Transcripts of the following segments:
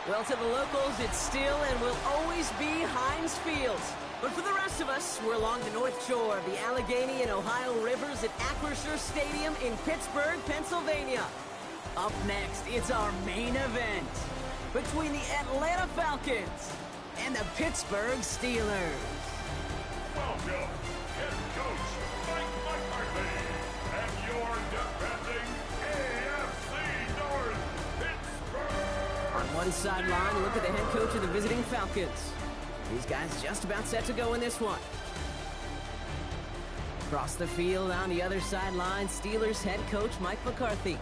Well, to the locals, it's still and will always be Heinz Field. But for the rest of us, we're along the north shore of the Allegheny and Ohio rivers at Acrisure Stadium in Pittsburgh, Pennsylvania. Up next, it's our main event between the Atlanta Falcons and the Pittsburgh Steelers. Welcome, head coach Mike McCarthy, and your defending AFC North Pittsburgh. On one sideline, look at the head coach of the visiting Falcons. These guys just about set to go in this one. Across the field on the other sideline, Steelers head coach Mike McCarthy.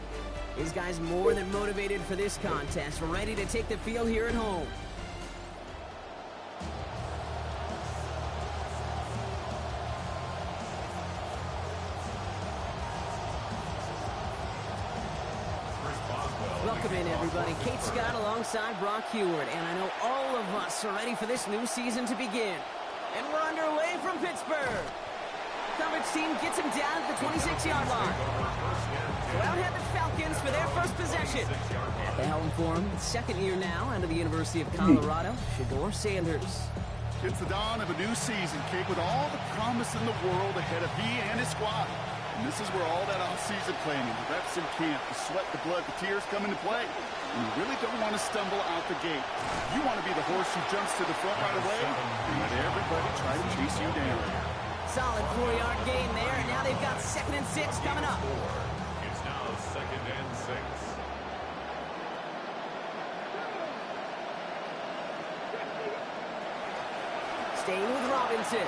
These guys more than motivated for this contest, ready to take the field here at home. Welcome in, everybody. Kate Scott alongside Brock Heward, and I know all of us are ready for this new season to begin. And we're underway from Pittsburgh. Coverage team gets him down at the 26-yard line. So out head the Falcons for their first possession. At the helm for him, second year now, out of the University of Colorado, Shedeur Sanders. It's the dawn of a new season, Kate, with all the promise in the world ahead of he and his squad. And this is where all that off-season planning, the reps in camp, the sweat, the blood, the tears come into play. And you really don't want to stumble out the gate. You want to be the horse who jumps to the front right away and let everybody try to chase you down. Solid 4-yard gain there, and now they've got 2nd and 6 coming up. It's now 2nd and 6. Staying with Robinson.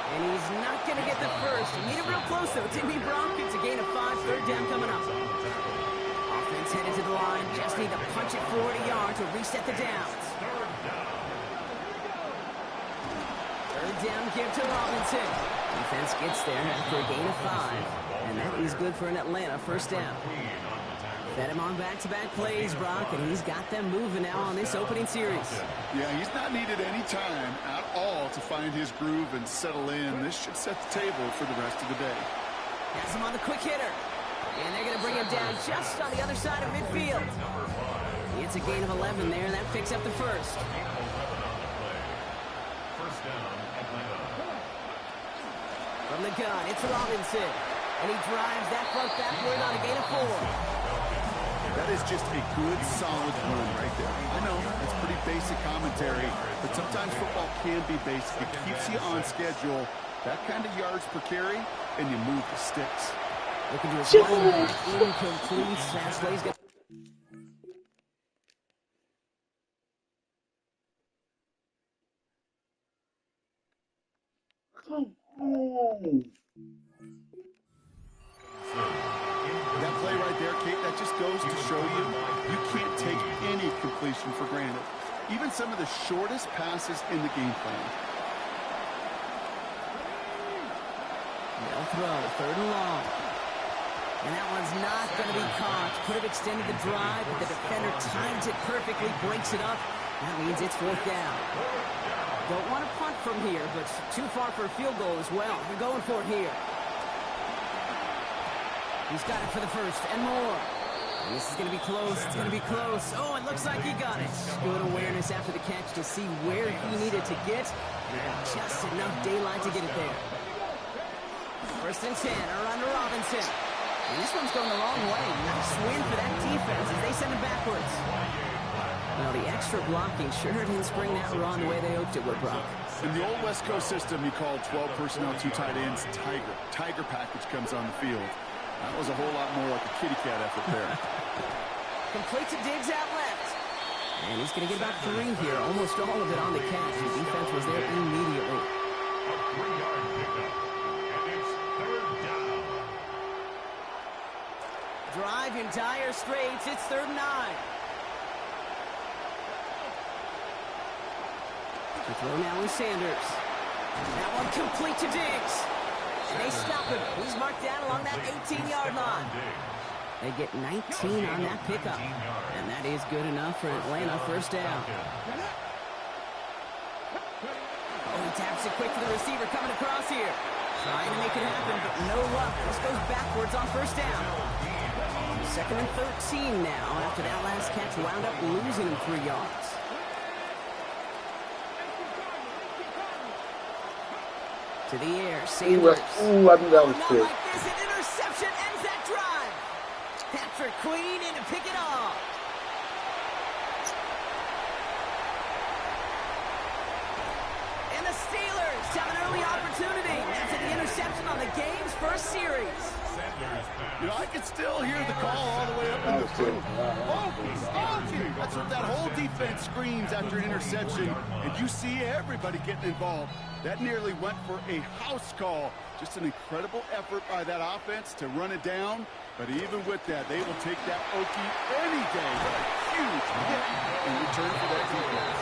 And he's not going to get the first. Need it real close, though. Timmy Brock gets a gain of 5, 3rd down coming up. Offense headed to the line. Just need to punch it 40 yards to reset the downs. 3rd down give to Robinson. Defense gets there after a gain of 5. And that is good for an Atlanta 1st down. Fed him on back-to-back plays, Brock, and he's got them moving now on this opening series. Yeah, he's not needed any time at all to find his groove and settle in. This should set the table for the rest of the day. Has him on the quick hitter. And they're going to bring him down just on the other side of midfield. It's a gain of 11 there, and that picks up the first. From the gun, it's Robinson. And he drives that front backward on a gain of 4. That is just a good, solid run right there. I know, it's pretty basic commentary, but sometimes football can be basic. It keeps you on schedule, that kind of yards per carry, and you move the sticks. Looking to his right, incomplete. That play's got... That play right there, Kate, that just goes to show you, you can't take any completion for granted. Even some of the shortest passes in the game plan. They'll throw, 3rd and long. And that one's not going to be caught. Could have extended the drive, but the defender times it perfectly, breaks it up. That means it's 4th down. Don't want to punt from here, but too far for a field goal as well. They're going for it here. He's got it for the first and more. And this is going to be close. It's going to be close. Oh, it looks like he got it. Good awareness after the catch to see where he needed to get. And just enough daylight to get it there. 1st and 10 around to Robinson. And this one's going the wrong way. Nice win for that defense as they send it backwards. Well, the extra blocking sure didn't spring that run the way they hoped it would, Brock. In the old West Coast system, you called 12 personnel, 2 tight ends, Tiger. Tiger package comes on the field. That was a whole lot more like a kitty cat effort there. Complete to Diggs out left. And he's going to get about 3 here. Almost all of it on the catch. The defense was there immediately. A 3-yard pickup, and it's 3rd down. Drive in dire straits. It's 3rd and 9. To throw now with Sanders. That one complete to Diggs. And they stop him. He's marked down along that 18-yard line. They get 19 on that pickup. And that is good enough for Atlanta 1st down. Oh, he taps it quick to the receiver coming across here. Trying to make it happen, but no luck. This goes backwards on 1st down. 2nd and 13 now after that last catch wound up losing him 3 yards. To the air, Sanders. Ooh, I think that was quick. Like this, an interception ends that drive. Patrick Queen in to pick it off. And the Steelers have an early opportunity after the interception on the game's first series. You know, I can still hear the call all the way up in the booth. That's what that whole defense screams after an interception, and you see everybody getting involved. That nearly went for a house call. Just an incredible effort by that offense to run it down. But even with that, they will take that Okie any day. What a huge hit in return for that defense.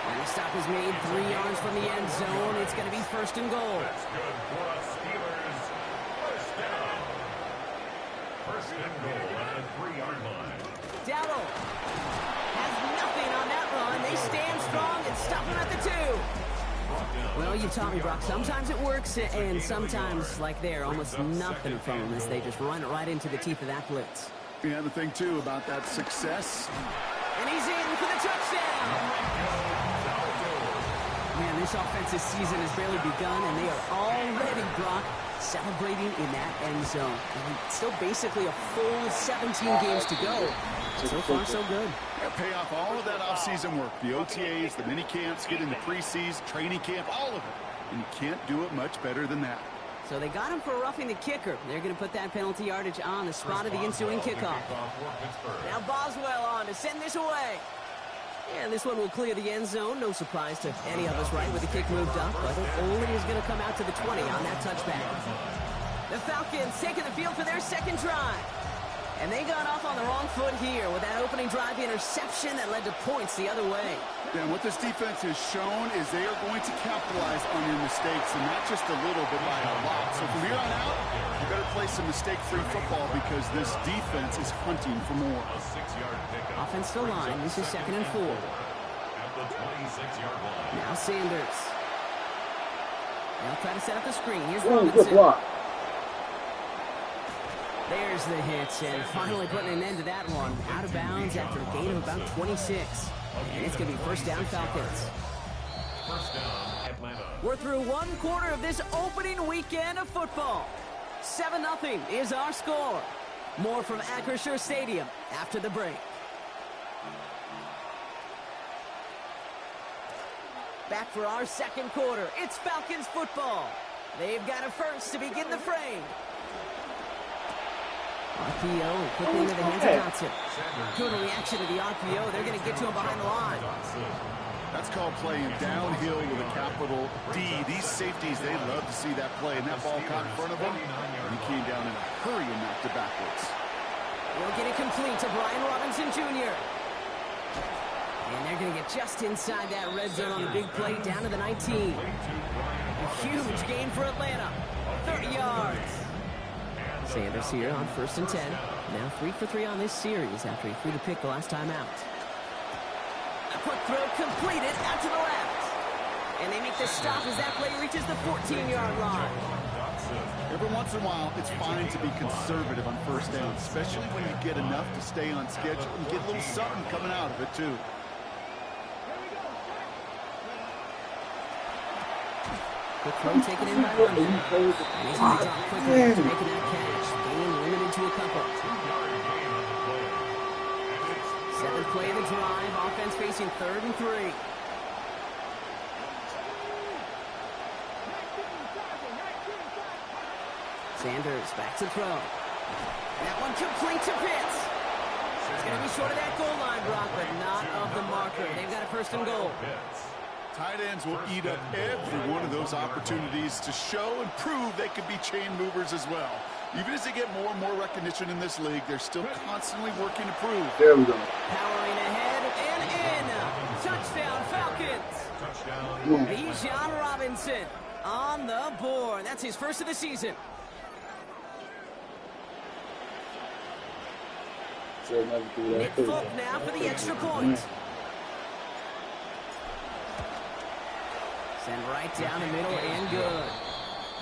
And the stop is made 3 yards from the end zone. It's going to be 1st and goal. That's good for the Steelers. First down. 1st and goal at the 3-yard line. Dowdle has nothing on that run. They stand strong and stop him at the 2. Well, you taught me, Brock. Sometimes it works, and sometimes, like there, almost nothing from them as they just run it right into the teeth of that blitz. Yeah, the thing, too, about that success. And he's in for the touchdown. Man, this offensive season has barely begun, and they are already, Brock, celebrating in that end zone. And still basically a full 17 games to go. So far, so good. Yeah, pay off all of that offseason work. The OTAs, the mini camps, get into preseason, training camp, all of it. And you can't do it much better than that. So they got him for roughing the kicker. They're going to put that penalty yardage on the spot of the ensuing kickoff. Now Boswell on to send this away. Yeah, this one will clear the end zone. No surprise to any of us, right, with the kick moved up. But it only is going to come out to the 20 on that touchback. The Falcons taking the field for their second drive. And they got off on the wrong foot here with that opening drive interception that led to points the other way. Yeah, and what this defense has shown is they are going to capitalize on your mistakes, and not just a little, but by a lot. So from here on out, you better play some mistake-free football because this defense is hunting for more. A 6-yard pickup. Offensive line, this is 2nd and 4. At the 26-yard line. Now Sanders. They'll try to set up the screen. Here's Ooh, Robinson. good block. There's the hit, and finally putting an end to that one. Out of bounds after a gain of about 26. And it's going to be 1st down Falcons. 1st down, Atlanta. We're through 1 quarter of this opening weekend of football. 7-0 is our score. More from Acrisure Stadium after the break. Back for our 2nd quarter. It's Falcons football. They've got a first to begin the frame. RPO quickly into the hands of Johnson. Good reaction to the RPO. They're going to get to him behind the line. That's called playing downhill with a capital D. These safeties, they love to see that play, and that ball caught in front of him, and he came down in a hurry and knocked it backwards. We'll get it complete to Brian Robinson Jr. And they're going to get just inside that red zone on the big play down to the 19. A huge gain for Atlanta. 30 yards. Sanders here on 1st and 10. Now 3 for 3 on this series after he threw the pick the last time out. A quick throw completed out to the left. And they make the stop as that play reaches the 14-yard line. Every once in a while, it's fine to be conservative on 1st down, especially when you get enough to stay on schedule and get a little something coming out of it, too. Quick throw taken in by London. And he's going to drop quickly after making that catch. Gain limited to a couple. 7th play of the drive. Offense facing 3rd and 3. Sanders back to throw. That one complete to Pitts. It's going to be short of that goal line, Brock, but not of the marker. They've got a 1st and goal. Tight ends will eat up every one of those opportunities to show and prove they could be chain movers as well. Even as they get more and more recognition in this league, they're still constantly working to prove. There we go. Powering ahead and in. Touchdown, Falcons. Touchdown. Bijan Robinson on the board. That's his first of the season. Nick Folk now for the extra point. Send right down the middle and good.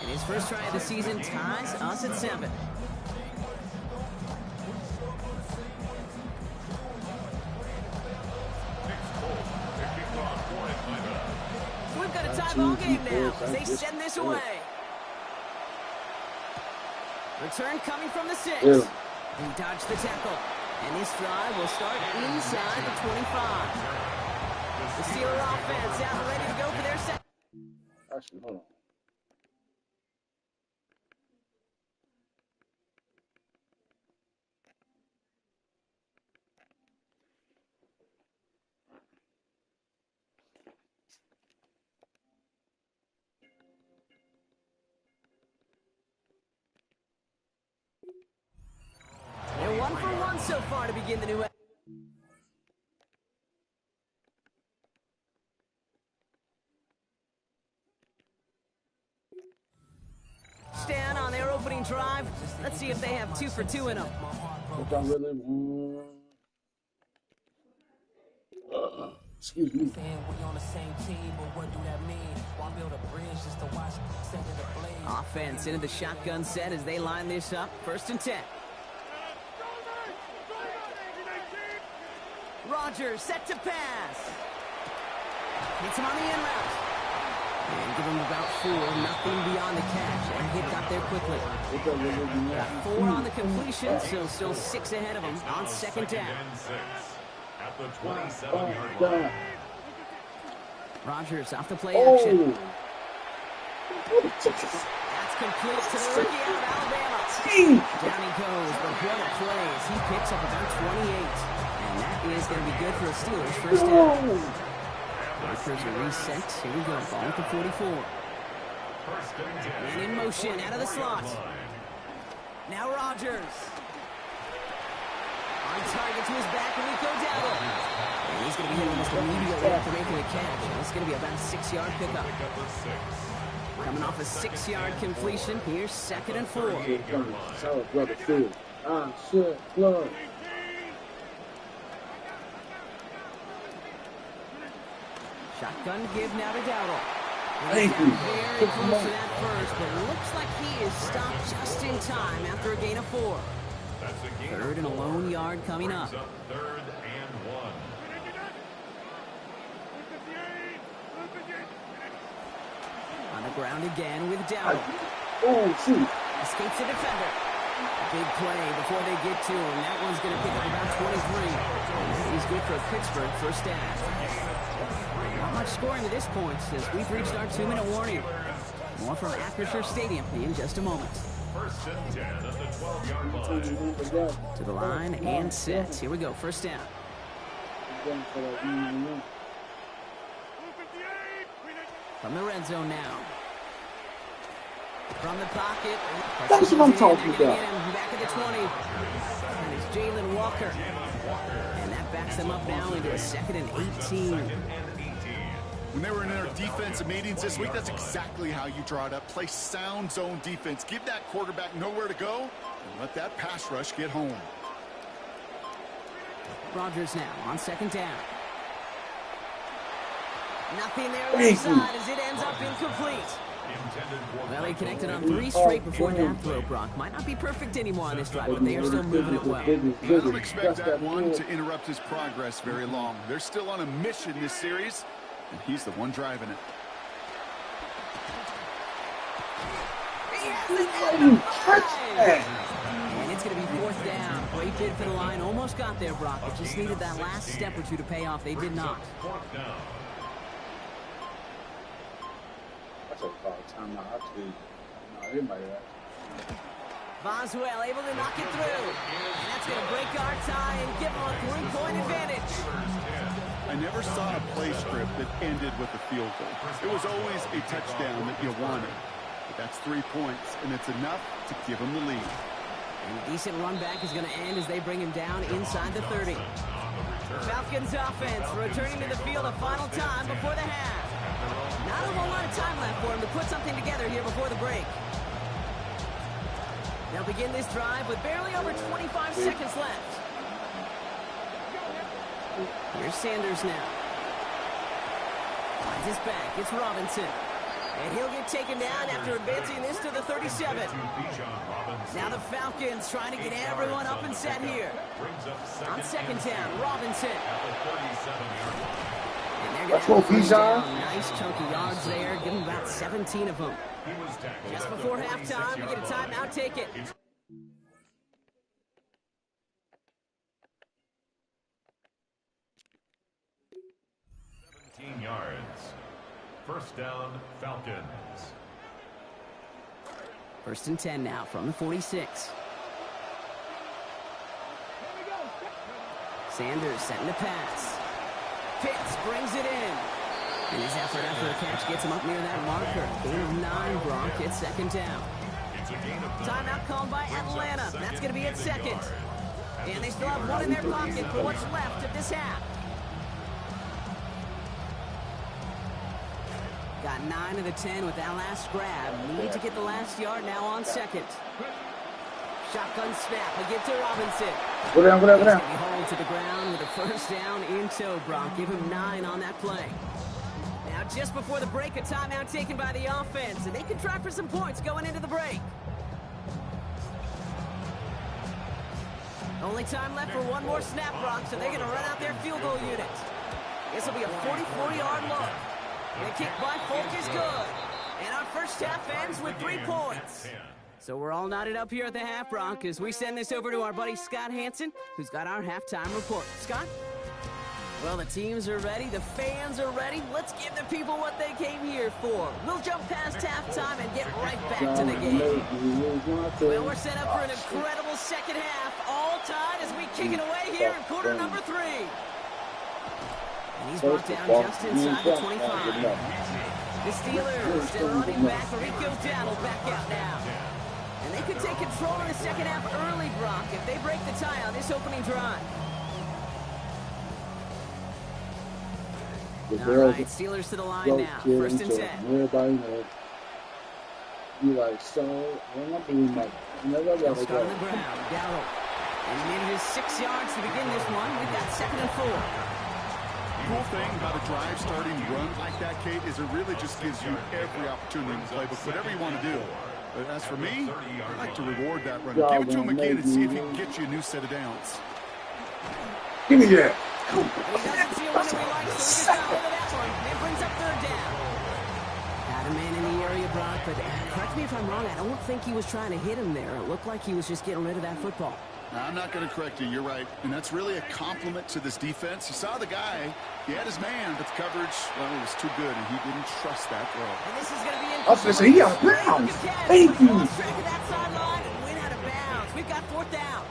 And his first try of the season ties us at 7. tie ball game now as they send this away. Return coming from the 6. He dodged the tackle. And this drive will start inside the 25. The Steeler offense out ready to go for their set. Actually, hold on. They're 1 for 1 so far to begin the new. Stand on their opening drive. Let's see if they have 2 for 2 in them. Excuse me. Offense into the shotgun set as they line this up. 1st and 10. Rodgers set to pass. Hits him on the in route. And give him about 4, nothing beyond the catch. And hit got there quickly. Got 4 on the completion, so still 6 ahead of him on 2nd down. At the 27-yard line. Rodgers off the play action. That's Complete to the rookie out of Alabama. Down he goes, but what a plays. He picks up about 28. And that is going to be good for the Steelers' 1st down. Markers are reset. Here we go, ball at the 44. And in motion, out of the slot. Now Rodgers. On target to his back, and we go down. And he's going to be hit almost immediately after making the catch. And it's going to be about a 6-yard pickup. Coming off a 6-yard completion. Here's 2nd and 4. brother, Phil. Blood. Shotgun give now to Dowdle. Thank you. Very close to that first, but it looks like he is stopped just in time after a gain of 4. 3rd and a lone yard coming up. 3rd and 1. On the ground again with Dowdle. Oh, shoot. Escapes the defender. Big play before they get to him. That one's going to pick up about 23. He's good for a Pittsburgh 1st down. Not much scoring to this point as we've reached our 2-minute warning. More from Acrisure Stadium in just a moment. 1st and 10 at the 12-yard line. To the line and set. Here we go, 1st down. From the red zone now. From the pocket. That's what I'm talking about. Back at the 20. And it's Jalen Walker. And that backs them up now into a 2nd and 18. When they were in our defensive meetings this week, that's exactly how you draw it up. Play sound zone defense. Give that quarterback nowhere to go and let that pass rush get home. Rodgers now on 2nd down. Nothing there left side as it ends up incomplete. Well, he connected on 3 straight before that throw, Brock. Might not be perfect anymore on this drive, but they are still moving it well. I don't expect that one to interrupt his progress very long. They're still on a mission this series, and he's the one driving it. And it's going to be 4th down. Great bid for the line. Almost got there, Brock, but just needed that last step or 2 to pay off. They did not. Boswell able to knock it through. And that's going to break our tie and give them a 3-point advantage. I never saw a play script that ended with a field goal. It was always a touchdown that you wanted. But that's 3 points, and it's enough to give them the lead. And a decent run back is going to end as they bring him down inside the 30. Falcons offense returning to the field a final time before the half. Not a whole lot of time left for him to put something together here before the break. They'll begin this drive with barely over 25 seconds left. Here's Sanders now. Finds his back. It's Robinson. And he'll get taken down after advancing this to the 37. Now the Falcons trying to get everyone up and set here. On 2nd down, Robinson. And Let's they're go, going to have Bijan. nice chunky yards there. Give them about 17 of them. He was tackled Just at the before halftime, we 46-yard get a line. timeout. Take it. 17 yards. First down, Falcons. 1st and 10 now from the 46. Sanders setting the pass. Pitts brings it in. And his effort after the catch gets him up near that marker. Gain of 9, Gronk gets 2nd down. It's a gain of 9. Timeout called by Atlanta. That's going to be at 2nd. And they still have 1 in their pocket for what's left of this half. Got 9 of the 10 with that last grab. Need to get the last yard now on 2nd. Shotgun snap. They give to Robinson. Go down, go down, go He's down. going to be hauled to the ground with a 1st down in tow, Brock. Give him 9 on that play. Now, just before the break, a timeout taken by the offense, and they can try for some points going into the break. Only time left for one more snap, Brock, so they're going to run out their field goal unit. This will be a 44-yard look. The kick by Folk is good. And our first half ends with 3 points. So we're all knotted up here at the half, Brock, as we send this over to our buddy Scott Hansen, who's got our halftime report. Scott? Well, the teams are ready. The fans are ready. Let's give the people what they came here for. We'll jump past halftime and get right back to the game. Well, we're set up for an incredible second half. All tied as we kick it away here in quarter number 3. And he's brought down just inside the 25. The Steelers still running back. Rico Down will back out now. And they could take control in the second half early, Brock, if they break the tie on this opening drive. All right, Steelers to the line now. 1st and 10. Everybody knows. You like so. I'm not being like. Never They'll let it start on go. the ground. Darrell. And he needed his 6 yards to begin this one. We've got 2nd and 4. The cool thing about a drive starting run like that, Kate, is it really just gives you every opportunity in the playbook, whatever you want to do. But as for me, I like to reward that run. Give it to him again and see if he can get you a new set of downs. Give me that. And he doesn't see a winner we like, so we get over that one. It brings up 3rd down. Had a man in the area, Brock, but correct me if I'm wrong, I don't think he was trying to hit him there. It looked like he was just getting rid of that football. I'm not going to correct you. You're right. And that's really a compliment to this defense. You saw the guy. He had his man, but the coverage, well, it was too good, and he didn't trust that throw. And this is going to be in. I was going to say, he out of bounds. Thank you. Lost track of that sideline and went out of bounds. We've got 4th down.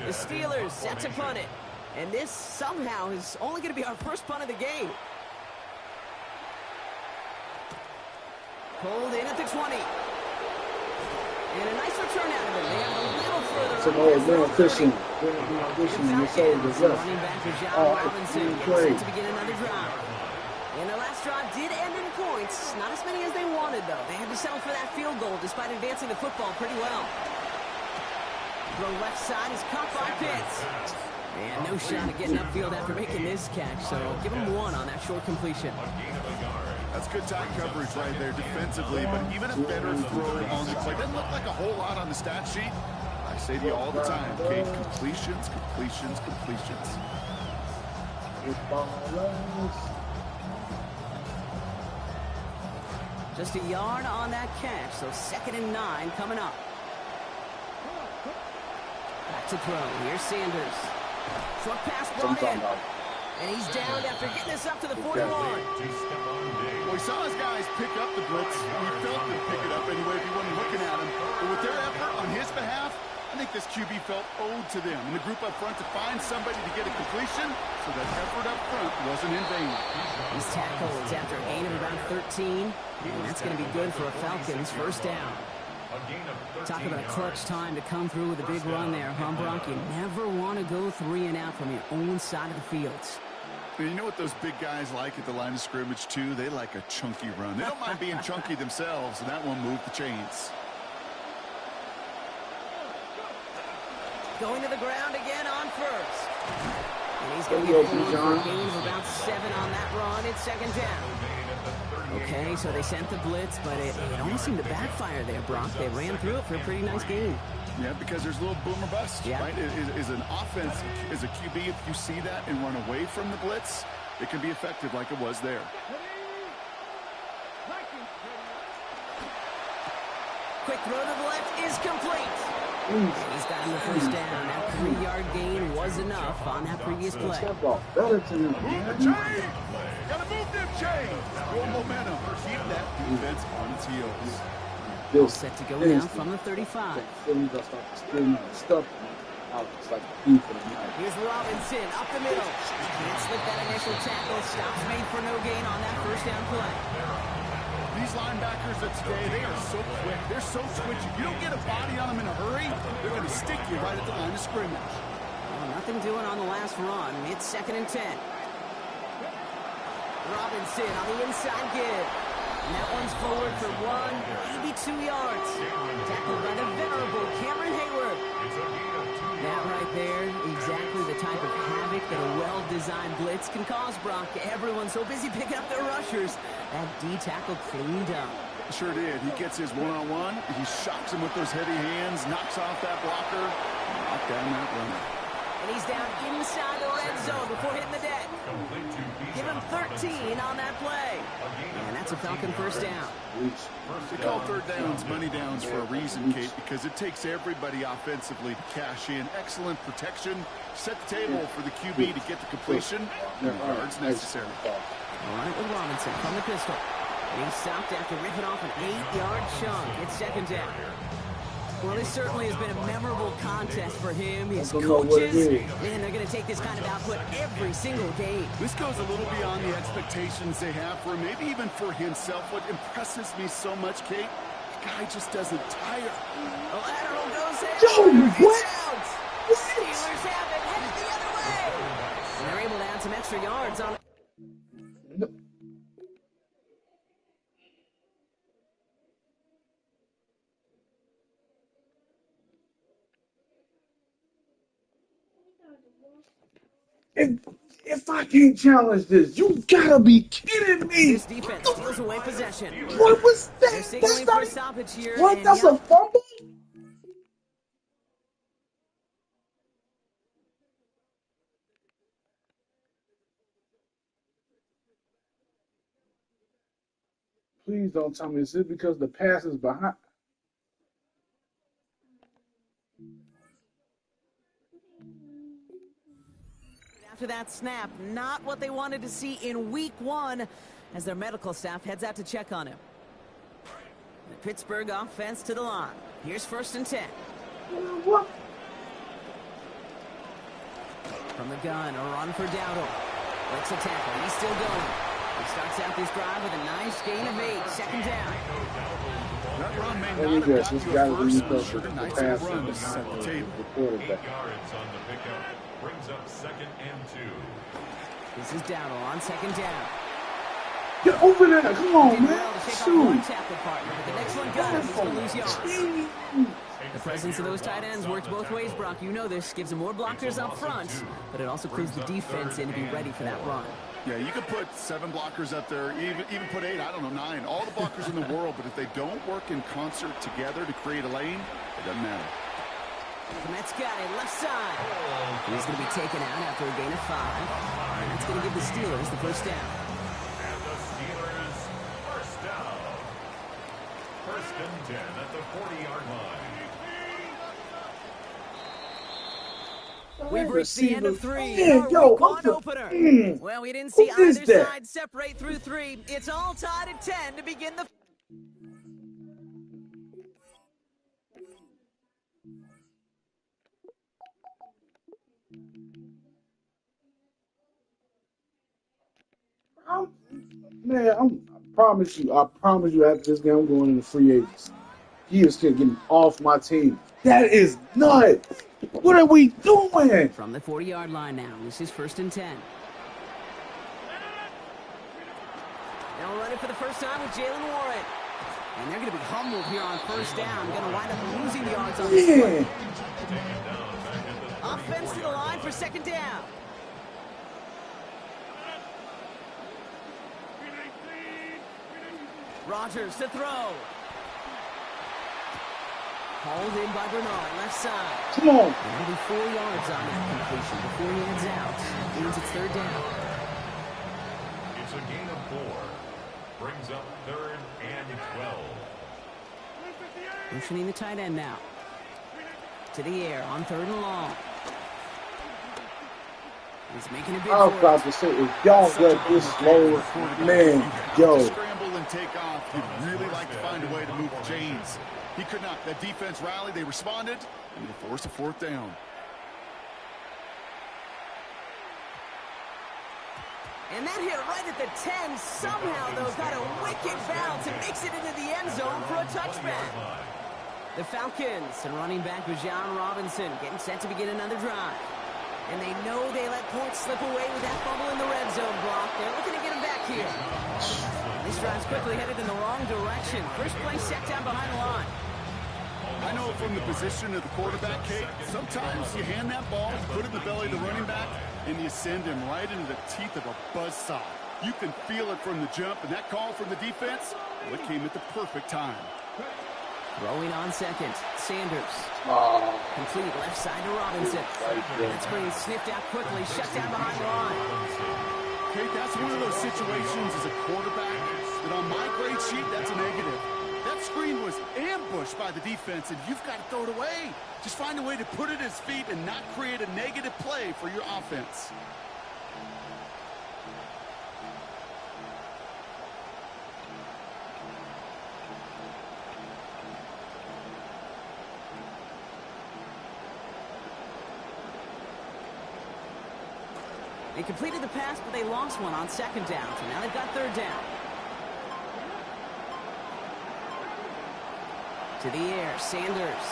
The Steelers set to punt it. And this somehow is only going to be our first punt of the game. Pulled in at the 20. And a nice return out of it. They have a little further. Some on old their man third. fishing. Fishing. You say the Running rest. back to John Oh, Robinson it's gets great. set to begin another drive. And their last drive did end in points. Not as many as they wanted, though. They had to settle for that field goal despite advancing the football pretty well. Throw left side is caught by Pitts. And no shot at getting upfield after making this catch, so give him 1 on that short completion. That's good tight coverage right there defensively, but even a better throw on the play. Doesn't look like a whole lot on the stat sheet. I say to you all the time, Kate, completions, completions, completions. Just a yard on that catch, so 2nd and 9 coming up. Back to throw. Here's Sanders. Short pass brought in. And he's down after getting this up to the 41. Well, he saw his guys pick up the blitz, and he felt them pick it up anyway if he wasn't looking at him. But with their effort on his behalf, I think this QB felt owed to them and the group up front to find somebody to get a completion, so that effort up front wasn't in vain. He's tackled after a gain of about 13, and that's going to be good for a Falcons 1st down. Talk about a clutch time to come through with a big run there, huh, Brock? You never want to go 3 and out from your own side of the field. You know what those big guys like at the line of scrimmage, too? They like a chunky run. They don't mind being chunky themselves, and that one moved the chains. Going to the ground again on 1st. And he's going to get forward for a gain of about 7 on that run. It's 2nd down. Okay, so they sent the blitz, but it almost seemed to backfire there, Brock. They ran through it for a pretty nice gain. Yeah, because there's a little boom or bust, yeah. right? Is an offense, as a QB, if you see that and run away from the blitz, it can be effective like it was there. Quick throw to the left is complete. He's got him the first down. That 3-yard gain was enough on that previous play. Move the chain! Gotta move them chains! More momentum. Keep that defense on its heels. All set to go now from the 35. Here's Robinson up the middle. Can't slip that initial tackle. Stops made for no gain on that first down play. These linebackers of today, they are so quick. They're so twitchy. You don't get a body on them in a hurry, they're going to stick you right at the line of scrimmage. Well, nothing doing on the last run. It's 2nd and 10. Robinson on the inside give. And that one's forward for 1, maybe 2 yards. Tackled by the venerable Cameron Hayward. That right there, exactly the type of havoc that a well-designed blitz can cause, Brock. Everyone's so busy picking up their rushers. That D tackle cleaned up. Sure did. He gets his one-on-one. He shocks him with those heavy hands, knocks off that blocker, knocked down that runner. And he's down inside the red zone before hitting the deck. Give him 13 on that play. And that's a Falcon first down. They call third downs money downs for a reason, Kate, because it takes everybody offensively to cash in. Excellent protection. Set the table for the QB to get the completion and the yards necessary. All right, with Robinson from the pistol. And he stopped after ripping off an 8-yard chunk. It's 2nd down. Well, this certainly has been a memorable contest for him. His coaches, man, they're going to take this kind of output every single game. This goes a little beyond the expectations they have for him, maybe even for himself. What impresses me so much, Kate, the guy just doesn't tire. The lateral goes in. What? Steelers have it, headed the other way. And they're able to add some extra yards on it. If I can't challenge this, you gotta be kidding me! This defense steals away possession. What was They're that? signaling That's for a not. stoppage here. What? And That's yeah, a fumble? Please don't tell me this is because the pass is behind. after that snap, not what they wanted to see in week 1 as their medical staff heads out to check on him. The Pittsburgh offense to the line. Here's 1st and 10. What? From the gun, a run for Dowdle. Breaks a tackle. He's still going. He starts out this drive with a nice gain of 8. 2nd down. That run may Let me not have guess, got this you guy a was first, used but up sure with the nice pass run to and set the table. the 8 quarterback. yards on the pickup. Brings up 2nd and 2. This is Dowdle on 2nd down. Get over there! Come on, Did man! well to shake off one Shoot! tackle partner, but the next one got him. He's going to lose yards. The presence of those tight ends works both ways, Brock. You know this. Gives them more blockers up front, but it also clues the defense in to be ready for that run. Yeah, you could put 7 blockers up there, even put 8, I don't know, 9, all the blockers in the world, but if they don't work in concert together to create a lane, it doesn't matter. Komet's got it, left side. And he's going to be taken out after a gain of 5. And that's going to give the Steelers the first down. And the Steelers first down. 1st and 10 at the 40-yard line. We've reached the end of 3. Man, Our yo, week 1 I'm the- opener. Mm. Well, we didn't see Who is either that? side separate through 3. It's all tied at 10 to begin the... I promise you, after this game, I'm going into free agency. He is getting off my team. That is nuts. What are we doing? From the 40-yard line now, this is 1st and 10. They'll run it for the first time with Jalen Warren. And they're going to be humbled here on 1st down. Going to wind up losing the yards on this play. Offense to the line for 2nd down. Rodgers to throw. Hauled in by Bernard, left side. Come on. And that'll be 4 yards on that completion before he heads out. Means it's 3rd down. 4. Brings up 3rd and 12. Motioning the tight end now. To the air on 3rd and long. He's making a big I was about to say, if y'all let this slow, man, yo. Scramble and take off. You'd really like to find a way to move the chains. He could not. That defense rallied. They responded, and they forced a 4th down. And that hit right at the 10. Somehow, though, got a wicked bounce and makes it into the end zone for a touchback. The Falcons and running back Bijan Robinson getting set to begin another drive. And they know they let points slip away with that fumble in the red zone block. They're looking to get him back here. This drive's quickly headed in the wrong direction. First play set down behind the line. I know from the position of the quarterback, Kate, sometimes you hand that ball, put it in the belly of the running back, and you send him right into the teeth of a buzzsaw. You can feel it from the jump, and that call from the defense, well, it came at the perfect time. Throwing on second, Sanders. Complete left side to Robinson. That screen sniffed out quickly, shut down behind the line. Kate, that's one of those situations as a quarterback that on my grade sheet, that's a negative. That screen was ambushed by the defense, and you've got to throw it away. Just find a way to put it at his feet and not create a negative play for your offense. They completed the pass, but they lost one on second down. So now they've got 3rd down. To the air, Sanders.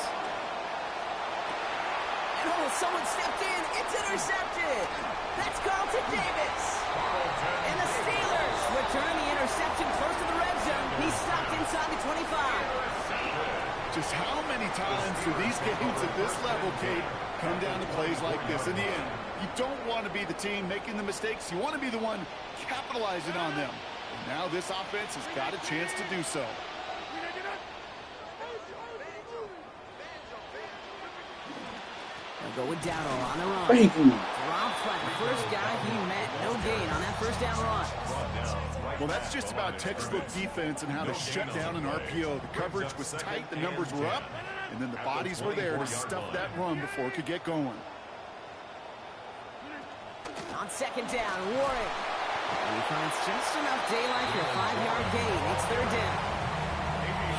And someone stepped in. It's intercepted. That's Carlton Davis. And the Steelers return the interception close to the red zone. He's stopped inside the 25. Just how many times do these games at this level, Kate, come down to plays like this? In the end, you don't want to be the team making the mistakes. You want to be the one capitalizing on them. And now this offense has got a chance to do so. They'll go with Dowdle on the run. Thank you. Rob Flat, the first guy he met. No gain on that 1st down run. Well, that's just about textbook defense and how to shut down an RPO. The coverage was tight, the numbers were up, and then the bodies were there to stuff that run before it could get going. On second down, Warren. And he finds just enough daylight for a 5-yard gain. It's 3rd down.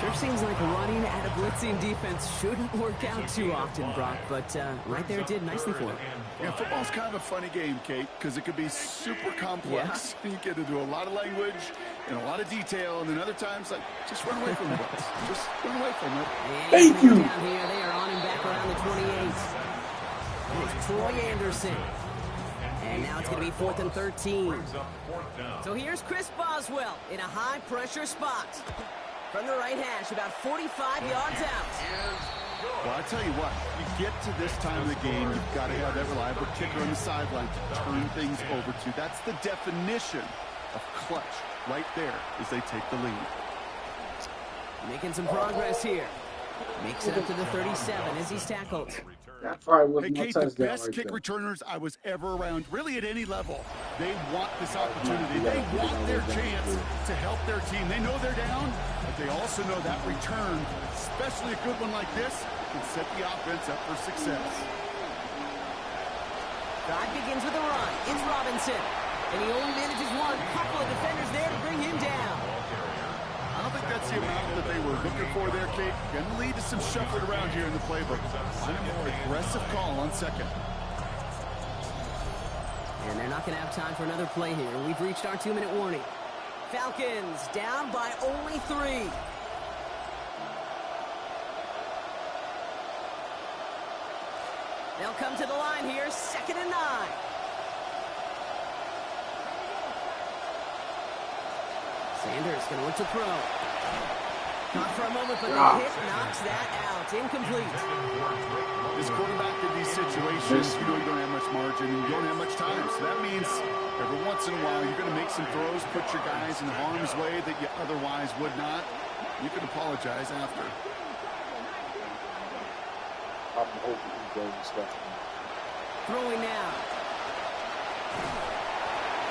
Sure seems like running at a blitzing defense shouldn't work out too often, Brock, but right there it did nicely for him. Yeah, football's kind of a funny game, Kate, because it could be super complex. Yeah. You get into a lot of language and a lot of detail, and then other times, like, just run away from the ball. Just run away from it. Thank you. Down here, they are on him back around the 28. And it's Troy Anderson. And now it's going to be 4th and 13. So here's Chris Boswell in a high-pressure spot. From the right hash, about 45 yards out. Well, I tell you what, you get to this time of the game, you've got to have that reliable kicker on the sideline to turn things over to. That's the definition of clutch right there as they take the lead. Making some progress here. Makes it up to the 37 as he's tackled. That probably was Hey, my Kate, the touchdown best right kick there. returners I was ever around, really at any level. They want this opportunity. They want their chance to help their team. They know they're down, but they also know that return, especially a good one like this, can set the offense up for success. Drive begins with a run. It's Robinson. And he only manages one. Couple of defenders there to bring him down. I don't think that's the amount that they were looking for there, Kate. Going to lead to some shuffling around here in the playbook. Find a more aggressive call on second. And they're not going to have time for another play here. We've reached our 2-minute warning. Falcons down by only 3. They'll come to the line here, 2nd and 9. Sanders going to look to throw. Not for a moment, but the hit knocks that out. Incomplete. This quarterback in these situations, you know you don't have much margin and you don't have much time. So that means every once in a while you're going to make some throws, put your guys in harm's way that you otherwise would not. You can apologize after. I'm hoping he does stuff. Throwing now.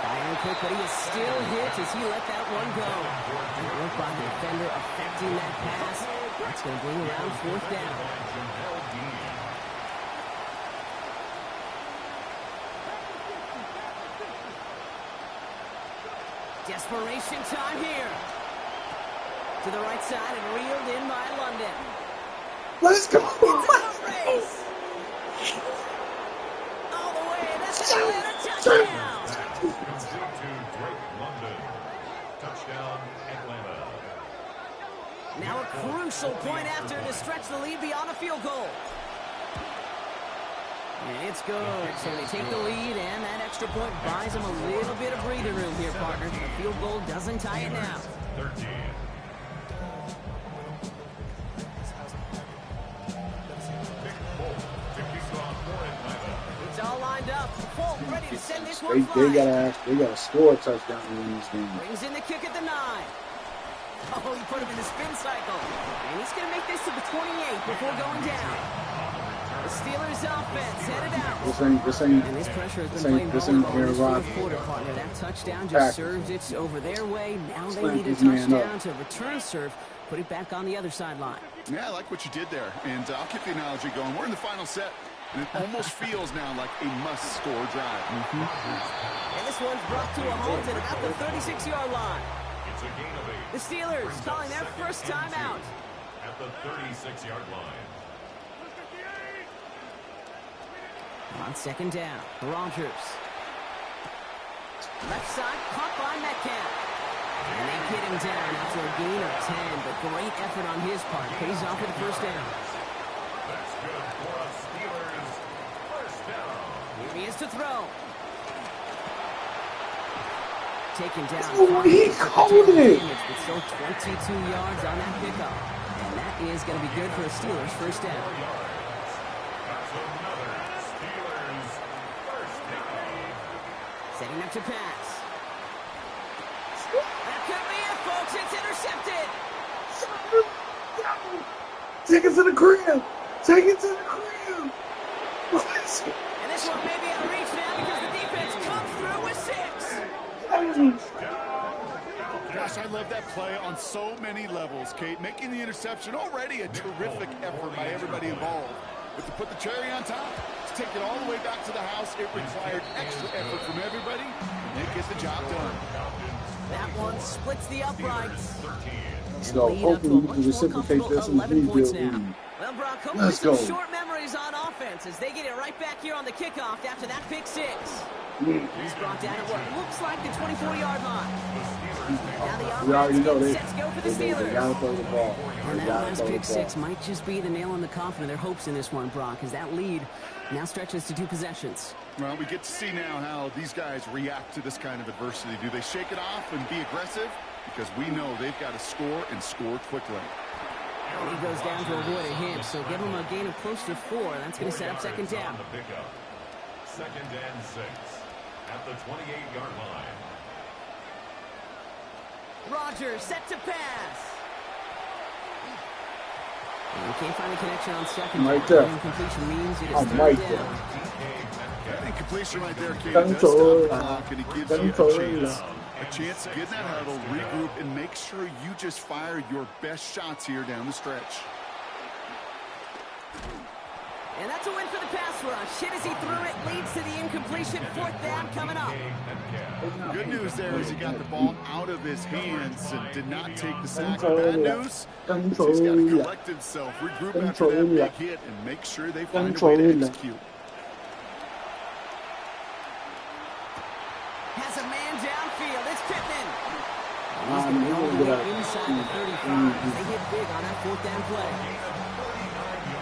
Firing quick, but he is still hit as he let that one go. Good work by the defender affecting that pass. That's going to bring around 4th down. Desperation time here. To the right side and reeled in by London. Let's go. It's a race. All the way. That's a touchdown. Touchdown, Atlanta. Now a crucial point after to stretch the lead beyond a field goal. And it's good. So they take the lead, and that extra point buys them a little bit of breathing room here, partner. The field goal doesn't tie it now. 13. It's all lined up. Full, ready to send this They one flying. gotta score a touchdown to win this game. Brings in the kick at the 9. Oh, he put him in the spin cycle. And he's going to make this to the 28 before going down. The Steelers offense headed out. This ain't. And this pressure has been playing well in this fourth quarter, partner. That touchdown just serves it over their way. Now they need a touchdown to return serve, put it back on the other sideline. Yeah, I like what you did there. And I'll keep the analogy going. We're in the final set, and it almost feels now like a must-score drive. And this one's brought to a halt at about the 36-yard line. It's a gain of 8. The Steelers calling their first time out. At the 36-yard line. On 2nd down, Rogers. Left side, caught by Metcalf. And they get him down after a gain of 10, but great effort on his part. Pays off with the 1st down. That's good for us Steelers. 1st down. Here he is to throw. Taken down. Oh, he caught it. But still 22 yards on that pickup. And that is going to be good for the Steelers' 1st down. That's another Steelers 1st down. Setting up to pass. That could be it, folks. It's intercepted. Take it to the crib. Take it to the crib. And this one may be out of reach now because the defense comes through with 6. Gosh, I love that play on so many levels, Kate. Making the interception, already a terrific effort by everybody involved. But to put the cherry on top, to take it all the way back to the house, it required extra effort from everybody, and they get the job done. That one splits the uprights. So hopefully we can reciprocate this in the rebuild league. Well, Brock, hopefully Let's some go. short memories on offense as they get it right back here on the kickoff after that pick 6. He's brought down at what looks like the 24-yard line. Now We the already know offense they sets go for the gotta Steelers. throw the ball. And They that gotta last throw the pick ball. 6 might just be the nail in the coffin of their hopes in this one, Brock, as that lead now stretches to 2 possessions. Well, we get to see now how these guys react to this kind of adversity. Do they shake it off and be aggressive? Because we know they've got to score and score quickly. And he goes down to avoid a hit, so give him a gain of close to 4. That's going to set up 2nd down. On the pickup. 2nd and 6 at the 28-yard line. Rogers set to pass. And we can't find a connection on 2nd down. Right there. Incompletion means it is I'm 3rd right down. there. That incompletion right there, Kate, Control. does stop the clock, and it gives you Control. a chance to get in that huddle, regroup, and make sure you just fire your best shots here down the stretch. And that's a win for the pass rush. Hit as he threw it, leads to the incompletion. 4th down coming up. Good news there is he got the ball out of his hands and did not take the sack. Bad news is he's got to collect himself, regroup after that big hit, and make sure they find a way to execute. Has a man downfield. It's Pittman. He's Ah, going to man, go all the look way at that. inside the 35. They hit big on that 4th down play.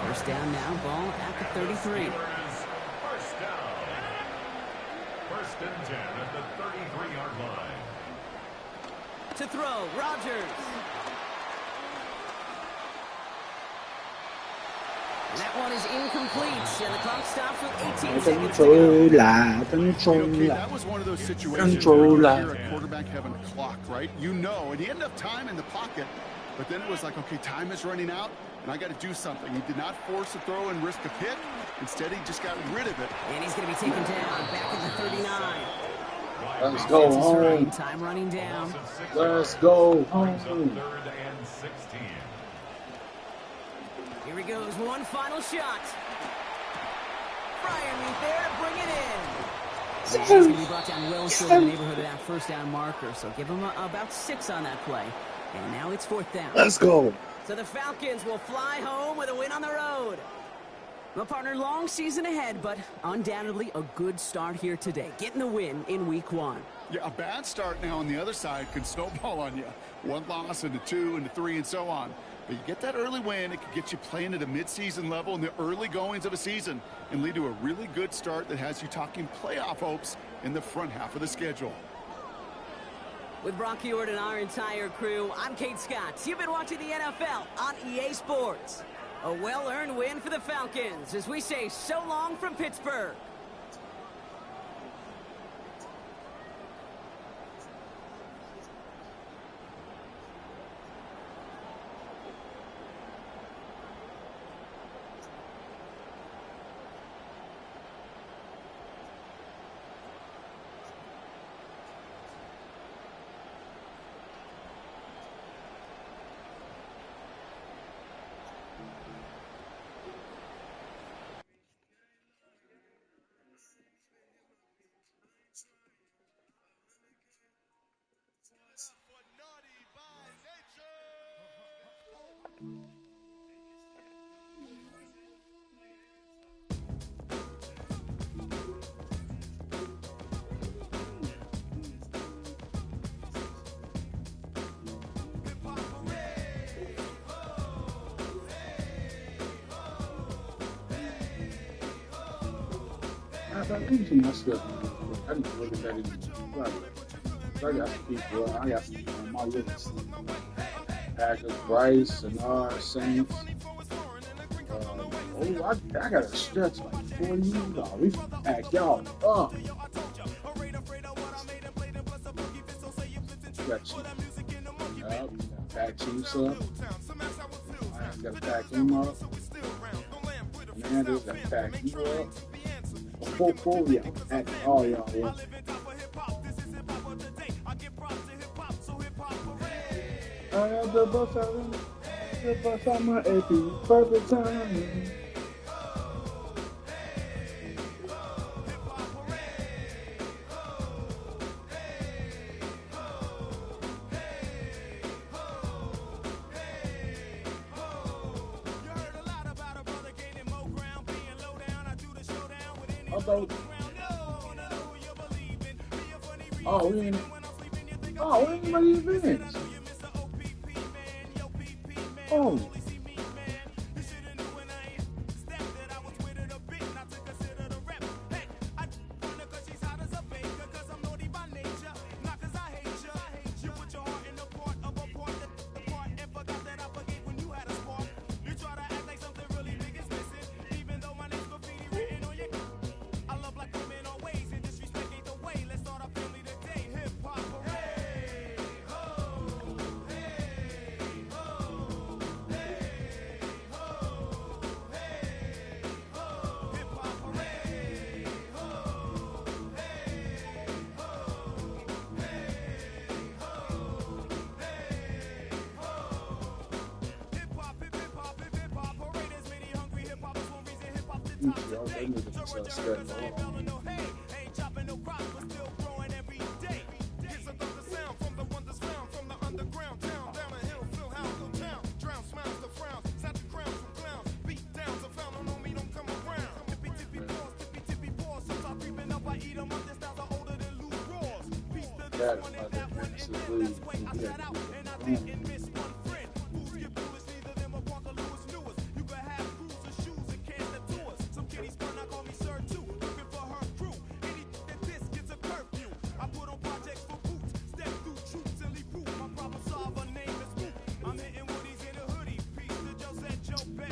1st down now, ball at the 33. 1st down. 1st and 10 at the 33-yard line. To throw, Rogers. And that one is incomplete, and the clock stops with 18 seconds to go. Okay, that was one of those situations Controller. where you hear a quarterback having a clock, right? You know, and he ended up time in the pocket, but then it was like, okay, time is running out, and I got to do something. He did not force a throw and risk a pick. Instead, he just got rid of it. And he's going to be taken down back at the 39. Let's go home. Time running down. Let's go home. 3rd and 16. Here he goes. One final shot. Fryer meet there to bring it in. He's going to be brought down well short of the neighborhood of that first down marker, so give him about 6 on that play. And now it's 4th down. Let's go. So the Falcons will fly home with a win on the road. Well, partner, long season ahead, but undoubtedly a good start here today, getting the win in Week 1. Yeah, a bad start now on the other side could snowball on you. 1 loss into 2 into 3 and so on. But you get that early win, it could get you playing at a midseason level in the early goings of a season and lead to a really good start that has you talking playoff hopes in the front half of the schedule. With Brock Ewart and our entire crew, I'm Kate Scott. You've been watching the NFL on EA Sports. A well-earned win for the Falcons as we say so long from Pittsburgh. I need to my stuff. I need to look at that in I got some people. I got some people on my list. Packers, Bryce, Denard, Saints. I got to stretch like 4 years. Oh, we can pack y'all up. Got Chiefs. Yep. Pack Chiefs up. I got to pack him up. Commanders got to pack you up. Full, yeah. Pack all y'all up. I had the bus on my AP, perfect time. We ain't ready to advance. Oh.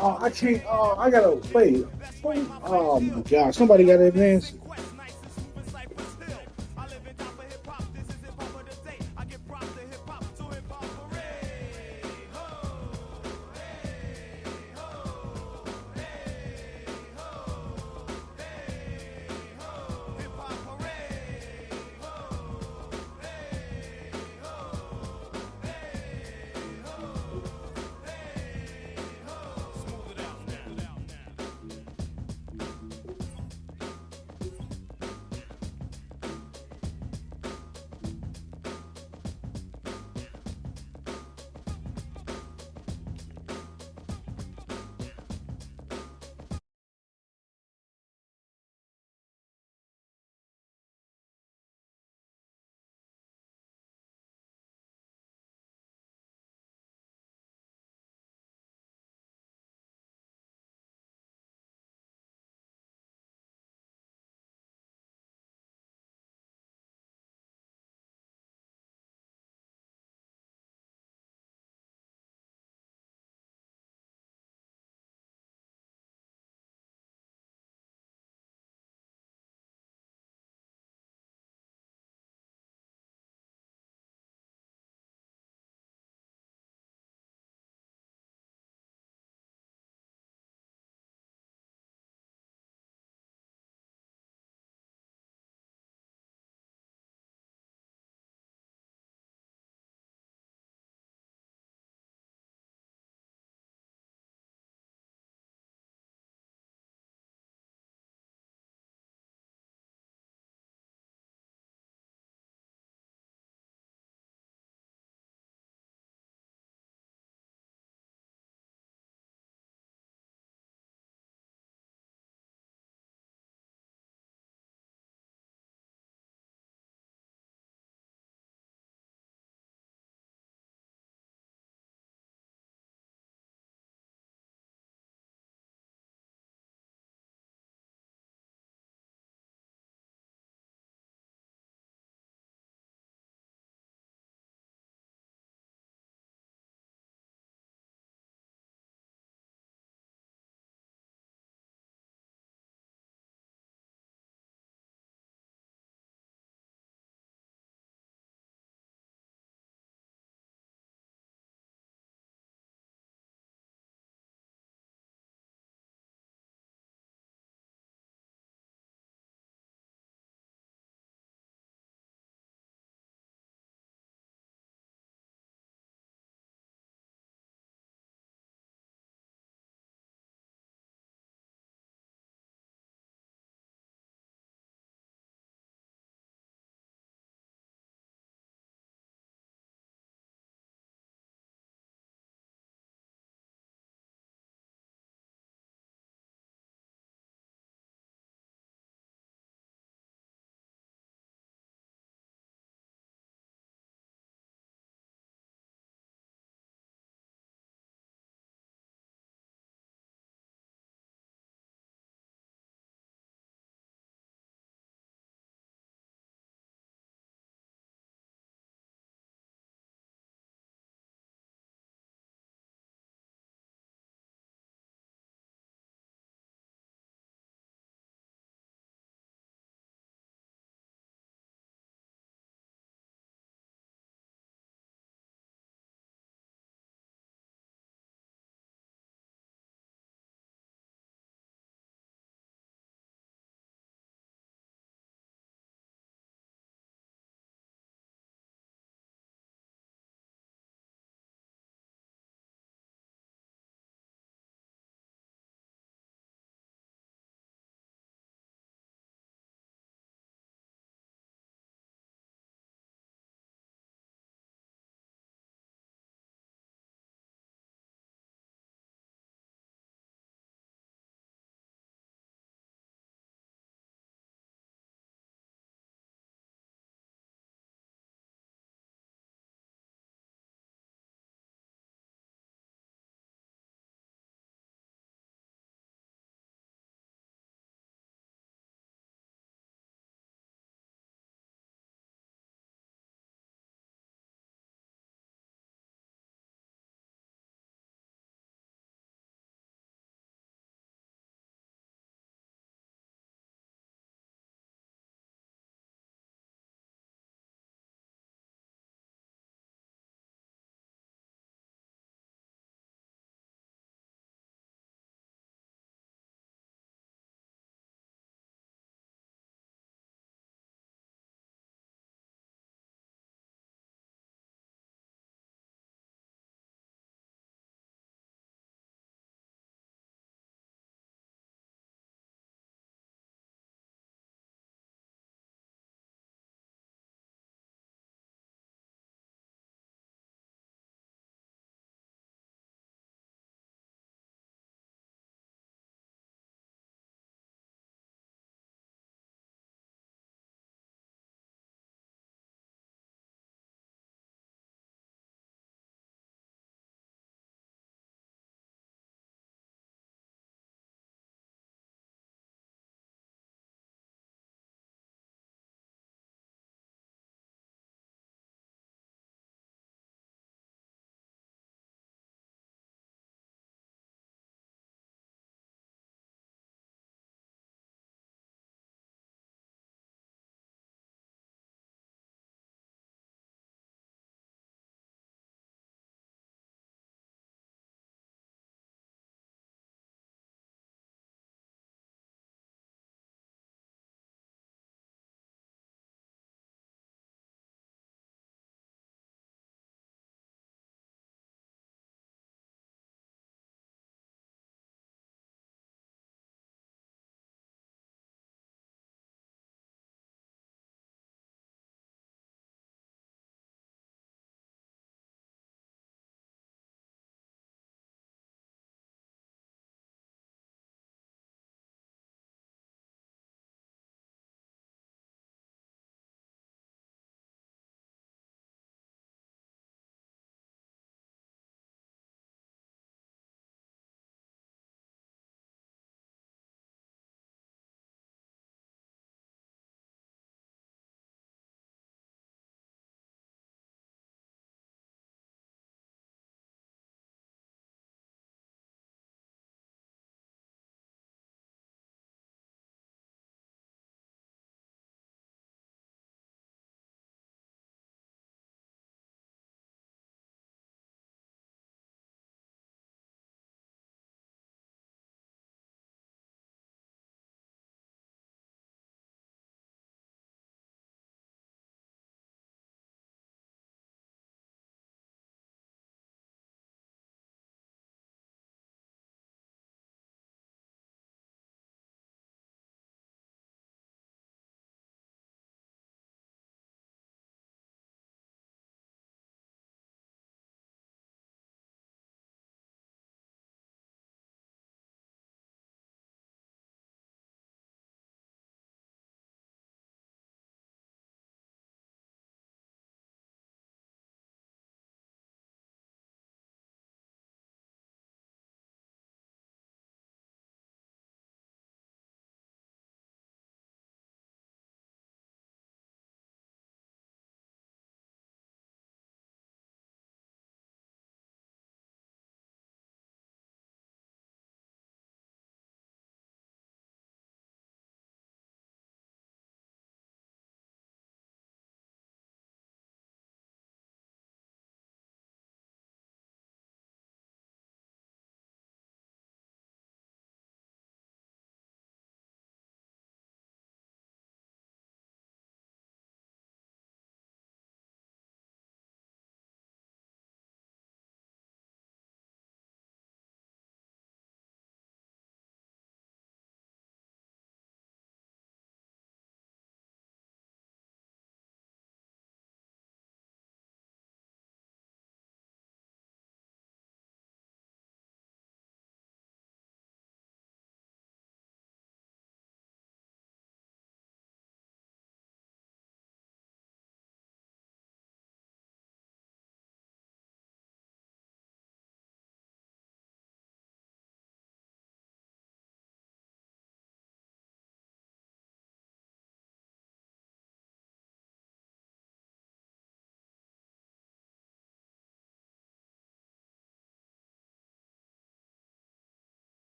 Oh, I can't. Oh, I gotta play. Oh my God! Somebody got to advance.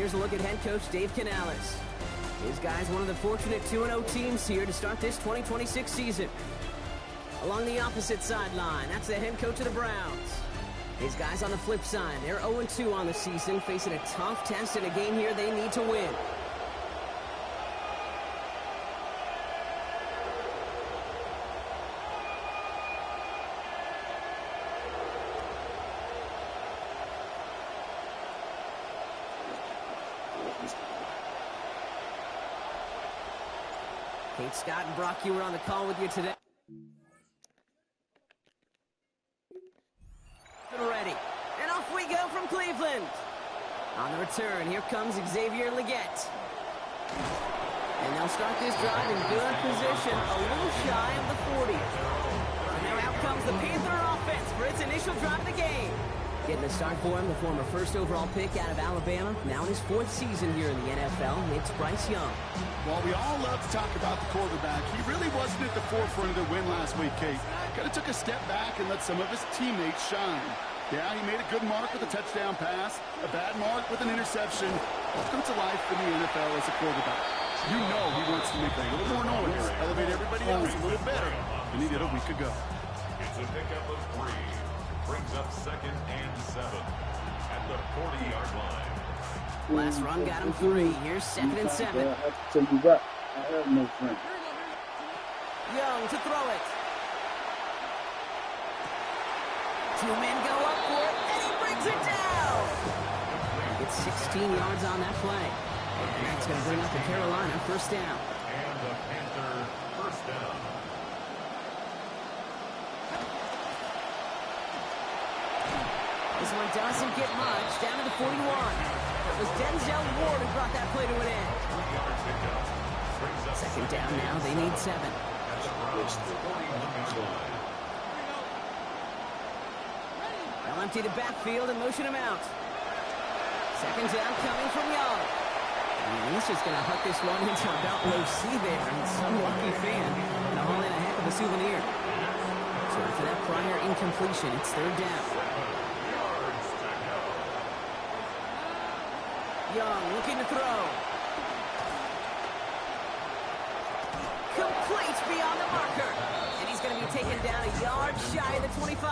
here's a look at head coach Dave Canales. His guy's one of the fortunate 2-0 teams here to start this 2026 season. Along the opposite sideline, that's the head coach of the Browns. His guys on the flip side, they're 0-2 on the season, facing a tough test in a game here they need to win. Kate Scott and Brock, you were on the call with you today. Ready. And off we go from Cleveland. On the return, here comes Xavier Leggett. And they'll start this drive in good position, a little shy of the 40. And now out comes the Panther offense for its initial drive of the game. Getting the start for him, the former first overall pick out of Alabama. Now in his 4th season here in the NFL, it's Bryce Young. While we all love to talk about the quarterback, he really wasn't at the forefront of their win last week, Kate. Kind of took a step back and let some of his teammates shine. Yeah, he made a good mark with a touchdown pass, a bad mark with an interception. Welcome to life in the NFL as a quarterback. You know he wants to make a little more noise, elevate everybody else a little better than he did a week ago. It's a pickup of 3. Brings up 2nd and 7 at the 40-yard line. Last run got him 3. Here's 2nd and 7. So you got, I have no friend. Young to throw it. 2 men go up for it, and he brings it down. Gets 16 yards on that play. And that's going to bring up the Carolina 1st down. And the Panther 1st down. This one doesn't get much. Down to the 41. It was Denzel Ward who brought that play to an end. 2nd down now. They need 7. They'll empty the backfield and motion him out. 2nd down coming from Young. And he's just going to huck this one into about low C there. And some lucky fan going to haul in a heck of a souvenir. So after that prior incompletion, it's 3rd down. Young looking to throw. Complete beyond the marker. And he's going to be taken down a yard shy of the 25.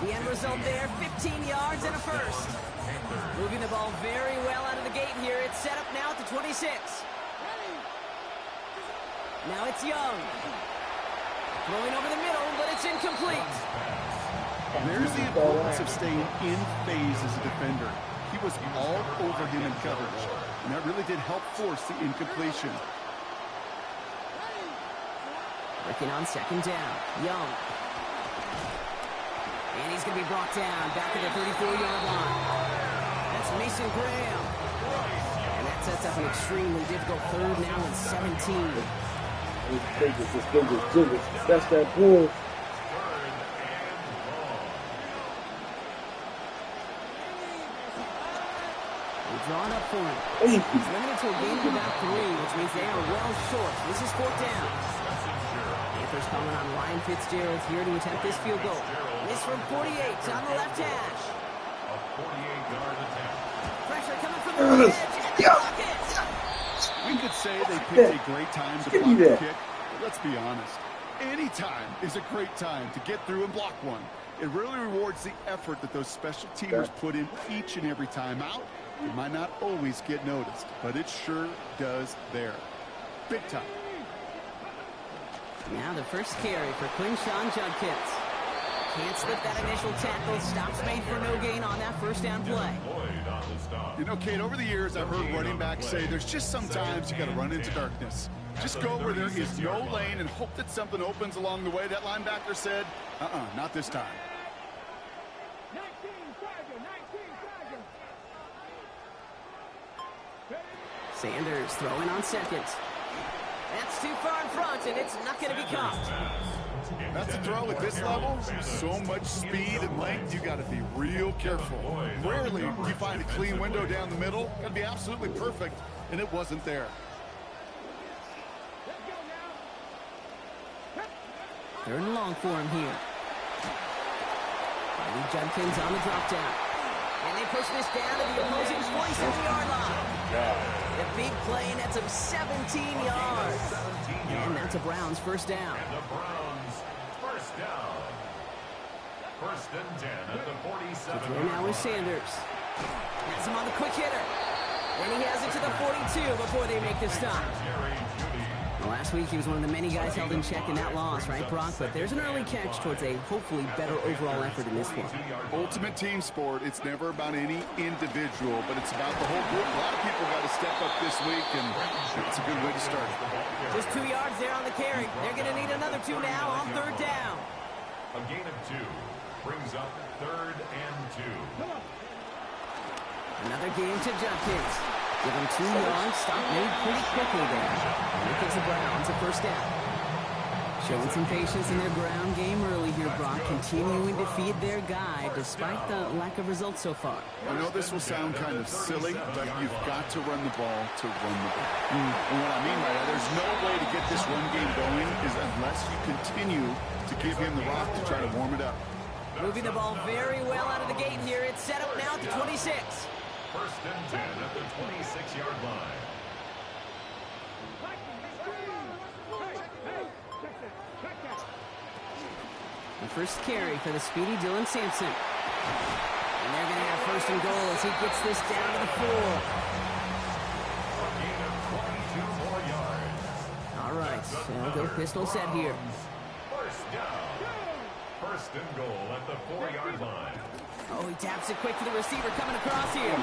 The end result there, 15 yards and a 1st. Moving the ball very well out of the gate here. It's set up now at the 26. Now it's Young. Throwing over the middle, but it's incomplete. There's the importance of staying in phase as a defender. He was all over him in coverage, and that really did help force the incompletion. Working on 2nd down. Young. And he's going to be brought down back at the 34-yard line. That's Mason Graham. And that sets up an extremely difficult 3rd now and 17. That's that bull. Drawn up for him. He's limited to a gain of about 3, which means they are well short. This is 4th down. Panthers calling on Ryan Fitzgerald here to attempt this field goal. This from 48 on the left hash. A 48-yard attempt. Pressure coming from the edge. And the bucket. We could say they picked a great time to block the kick, but let's be honest. Any time is a great time to get through and block one. It really rewards the effort that those special teamers put in each and every time out. It might not always get noticed, but it sure does there. Big time. Now the first carry for Quinshawn Judkins. Can't slip that initial tackle. Stops made for no gain on that 1st down play. You know, Kate, over the years, I've heard running backs say there's just sometimes you got to run into darkness. Just go where there is no lane and hope that something opens along the way. That linebacker said, not this time. Sanders throwing on 2nd. That's too far in front, and it's not going to be caught. That's a throw at this level. So much speed and length, you got to be real careful. Rarely you find a clean window down the middle. Got to be absolutely perfect, and it wasn't there. 3rd and long for him here. Riley Judkins on the drop down. And they push this down to the opposing 47-yard line. The big play nets him 17 yards. And that's a Browns first down. And the Browns first down. First and 10 at the 47. The throw now is Sanders. Has him on the quick hitter. And he has it to the 42 before they make the stop. Well, last week he was one of the many guys held in check in that loss, right, Brock? But there's an early catch towards a hopefully better overall effort in this one. Ultimate team sport. It's never about any individual, but it's about the whole group. A lot of people got to step up this week, and it's a good way to start. Just 2 yards there on the carry. They're going to need another 2 now on third down. A gain of 2 brings up third and 2. Another game to Judkins. Give him 2 yards. Stop made pretty quickly there. And it gives the Browns a first down. Showing some patience in their ground game early here, Brock. Continuing to feed their guy despite the lack of results so far. I know this will sound kind of silly, but you've got to run the ball to run the ball. And what I mean by that, there's no way to get this run game going is unless you continue to give him the rock to try to warm it up. Moving the ball very well out of the gate here. It's set up now at the 26. First and 10 at the 26-yard line. The first carry for the speedy Dylan Sampson. And they're going to have first and goal as he gets this down to the 4. A gain of 22 more yards. All right, so they'll go pistol set here. First down. First and goal at the 4-yard line. Oh, he taps it quick to the receiver coming across here.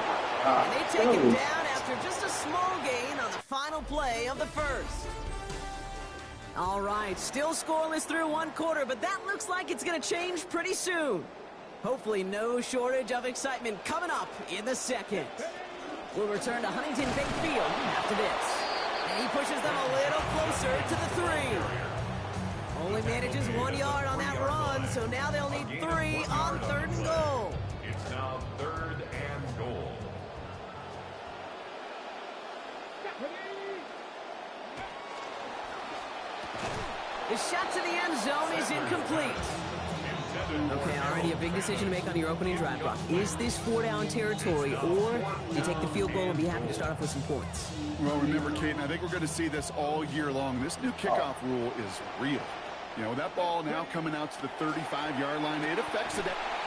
And they take him down after just a small gain on the final play of the first. All right, still scoreless through 1 quarter, but that looks like it's going to change pretty soon. Hopefully no shortage of excitement coming up in the second. We'll return to Huntington Bank Field after this. And he pushes them a little closer to the 3. Only manages 1 yard on that run, so now they'll need 3 on third and goal. It's now third and goal. The shot to the end zone is incomplete. Okay, already a big decision to make on your opening drive, Brock. Is this 4-down territory, or do you take the field goal and be happy to start off with some points? Well, remember, Kate, and I think we're going to see this all year long. This new kickoff rule is real. You know, that ball now coming out to the 35-yard line, it affects it.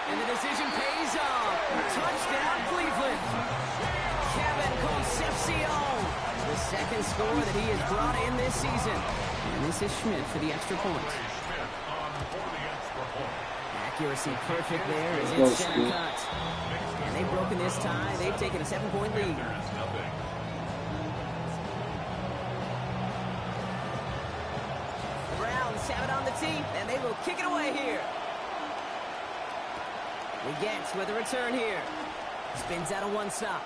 And the decision pays off. Touchdown, Cleveland. Kevin Concepcion, the second score that he has brought in this season. And this is Schmidt for the extra point. Accuracy perfect there as it's center cut. And they've broken this tie. They've taken a 7-point lead. The Browns have it on the tee, and they will kick it away here. Gets with a return here. Spins out a 1-stop.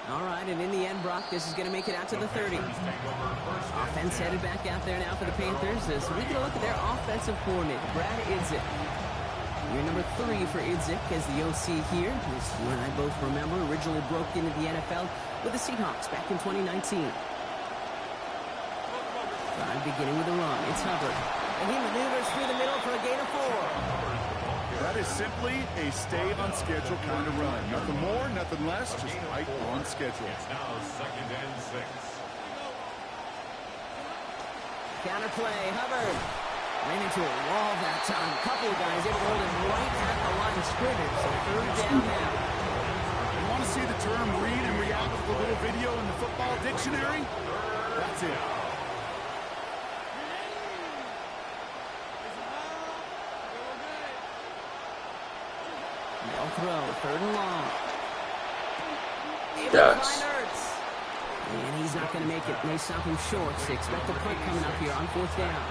All right, and in the end, Brock, this is going to make it out to the 30. Offense headed back out there now for the Panthers as we get a look at their offensive coordinator, Brad Idzik. Year number 3 for Idzik as the OC here. As you and I both remember, originally broke into the NFL with the Seahawks back in 2019. Beginning with a run, it's Hubbard. And he maneuvers through the middle for a gain of 4. That is simply a stay-on-schedule kind of run. Nothing more, nothing less, just right on schedule. It's now second and 6. Counterplay, Hubbard. Ran into a wall that time. A couple of guys able to hold him right at the line of scrimmage. So third down now. You want to see the term read and react with a little video in the football dictionary? That's it. Throw, third and long. Yes. And he's not going to make it. They stop him short. So expect the punt coming up here on 4th down.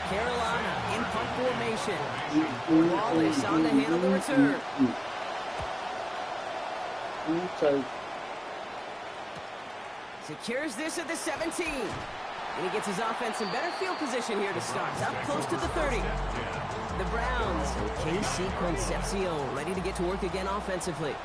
Carolina in punt formation. Wallace on to handle the return. Secures this at the 17. And he gets his offense in better field position here to start. Up close to the 30. The Browns, KC Concepcion, ready to get to work again offensively.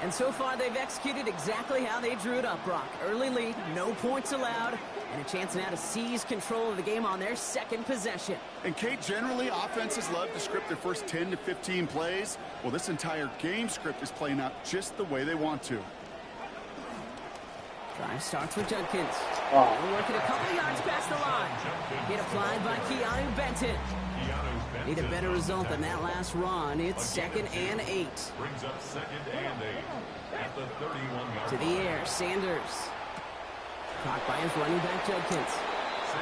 And so far, they've executed exactly how they drew it up, Brock. Early lead, no points allowed, And a chance now to seize control of the game on their second possession. And Kate, generally, offenses love to script their first 10 to 15 plays. Well, this entire game script is playing out just the way they want to. Drive starts with Judkins. We're working a couple of yards past the line. Hit applied by Keanu Benton. Need a better result than that last run. It's 2nd and 8. Brings up 2nd and 8 at the 31-yard To the air, Sanders. Caught by his running back, Judkins.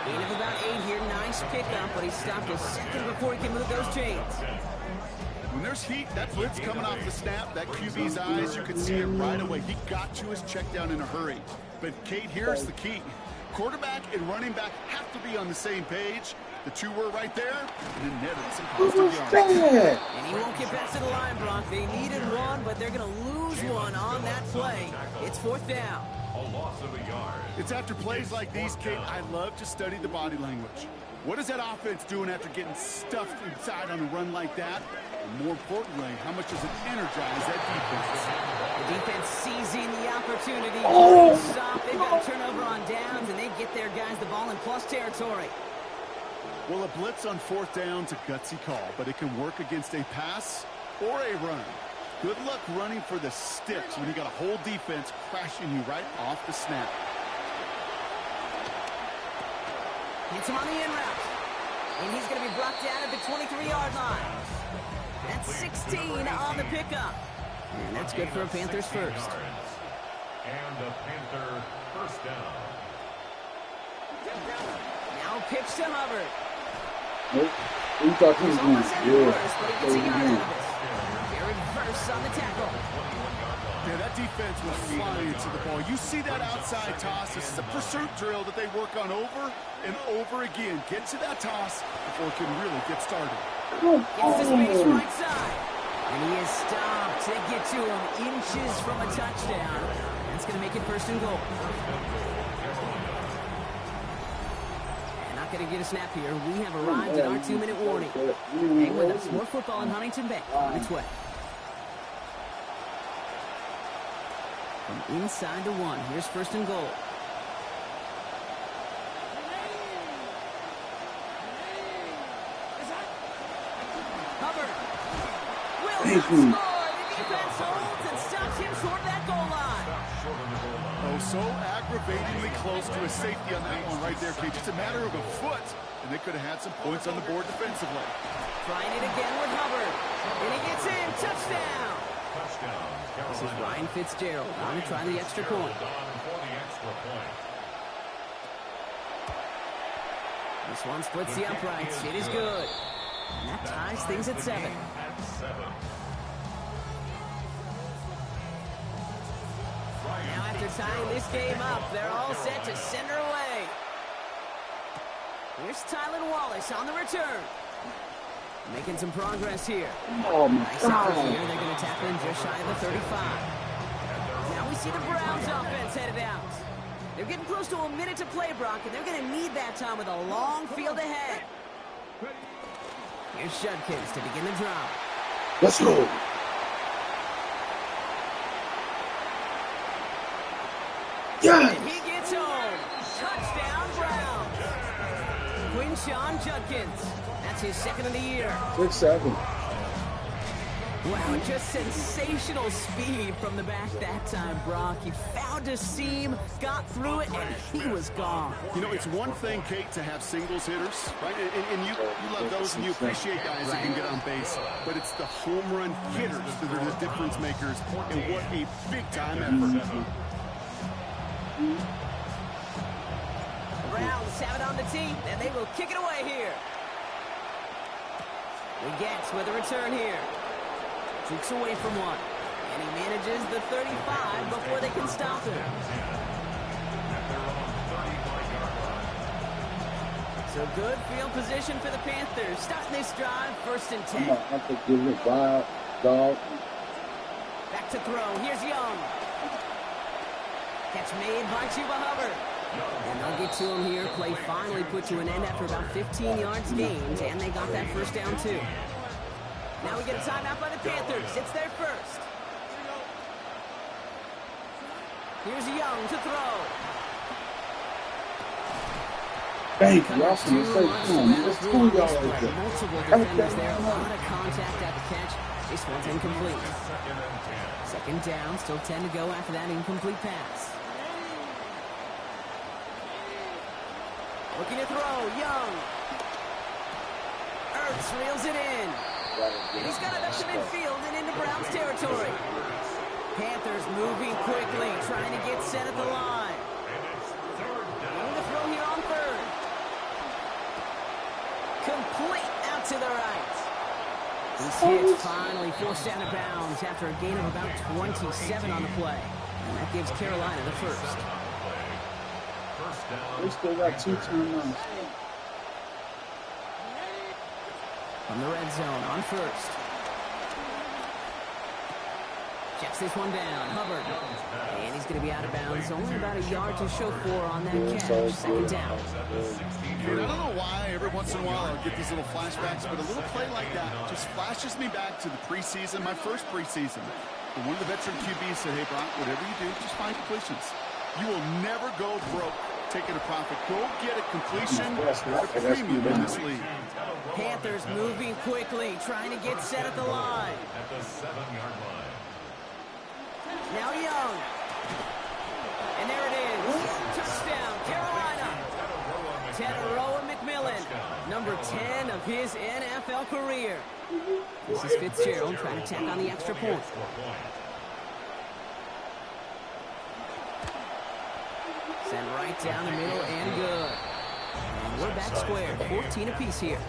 Gain of about 8 here. Nice pickup, but he stopped a second before he can move those chains. When there's heat, that blitz coming off the snap, that QB's eyes, you can see it right away. He got to his check down in a hurry. But, Kate, here's the key. Quarterback and running back have to be on the same page. The two were right there, and then netted some positive yards. And he won't get past to the line, Brock. They needed one, but they're going to lose one on that play. It's 4th down. A loss of a yard. It's after plays like these, Kate, I love to study the body language. What is that offense doing after getting stuffed inside on a run like that? And more importantly, how much does it energize that defense? The defense seizing the opportunity. Great stop. They've got a turnover on downs, and they get their guys the ball in plus territory. Well, a blitz on 4th down's a gutsy call, but it can work against a pass or a run. Good luck running for the sticks when you got a whole defense crashing you right off the snap. Hits him on the in route. And he's going to be brought down at the 23-yard line. That's 16 on the pickup. And that's good for a Panthers first. And the Panther first down. Now pitch to Hubbard. Nope. We thought he was going Almost to at do it. first, but he gets a yard out of it. Jared Verse on the tackle. Yeah, that defense was flying to the ball. You see that outside toss. This is a pursuit drill that they work on over and over again. Get to that toss before it can really get started. Gets to space right side. And he is stopped. They get to him inches from a touchdown. That's going to make it 1st and goal. And not going to get a snap here. We have arrived at our 2-minute warning. Hang with us. More football in Huntington Bay on its way. From inside the 1, here's 1st and goal. Hubbard. Will not score. The defense holds and stops him short of that goal line. Oh, so aggravatingly close to a safety on that one right there, Kate. Just a matter of a foot, and they could have had some points on the board defensively. Trying it again with Hubbard. And he gets in. Touchdown. This is Ryan Fitzgerald on to try the extra point. This one splits the uprights. It is good. And that ties things at 7. Now after tying this game up, they're all set to send her away. Here's Tylan Wallace on the return. Making some progress here. Oh, my Nice God. effort here. They're going to tackle him just shy of the 35. Now we see the Browns offense headed out. They're getting close to a minute to play, Brock, and they're going to need that time with a long field ahead. Here's Judkins to begin the drive. Let's go. Yes. And he gets home. Touchdown, Browns. Quinshawn Judkins. That's his 2nd of the year. 6-7. Wow, just sensational speed from the back that time, Brock. He found a seam, got through it, and he was gone. You know, it's one thing, Kate, to have singles hitters, right? And you love those and you appreciate guys that can get on base. But it's the home run hitters that are the difference makers, and what a big-time effort. The Browns have it on the tee, and they will kick it away here. Wiggins with a return here. Jukes away from one. And he manages the 35 before they can stop him. So good field position for the Panthers. Starting this drive, 1st and 10. I have to give it wild dog. Back to throw. Here's Young. Catch made by Chuba Hubbard. And they'll get to him here. Play finally put to an end after about 15 yards gained, and they got that 1st down too. Now we get a timeout by the Panthers. It's their 1st. Here's Young to throw. Thank you. I was going to say, come on, man. There's 2 y'all right there. Multiple defenders there. A lot of contact at the catch. This one's incomplete. Second down. Still 10 to go after that incomplete pass. Looking to throw. Young. Ertz reels it in. And he's got it up to midfield and into Browns territory. Panthers moving quickly, trying to get set at the line. Looking to throw here on third. Complete out to the right. This hit finally forced out of bounds after a gain of about 27 on the play. And that gives Carolina the first. We still got 2 timeouts. From the red zone on first. Checks this one down. Hubbard. And he's going to be out of bounds. Only about a yard to show for on that catch. Second down. I don't know why every once in a while I'll get these little flashbacks, but a little play like that just flashes me back to the preseason, my first preseason. And one of the veteran QBs said, hey, Brock, whatever you do, just find completions. You will never go broke taking a profit. Go get a completion at a premium in this league. Panthers moving quickly, trying to get set at the line. At the 7-yard line. Now Young. And there it is. Touchdown, Carolina. Teteroa McMillan, number 10 of his NFL career. This is Fitzgerald trying to tack on the extra point. Sent right down the middle and good. And we're back square, 14 apiece here.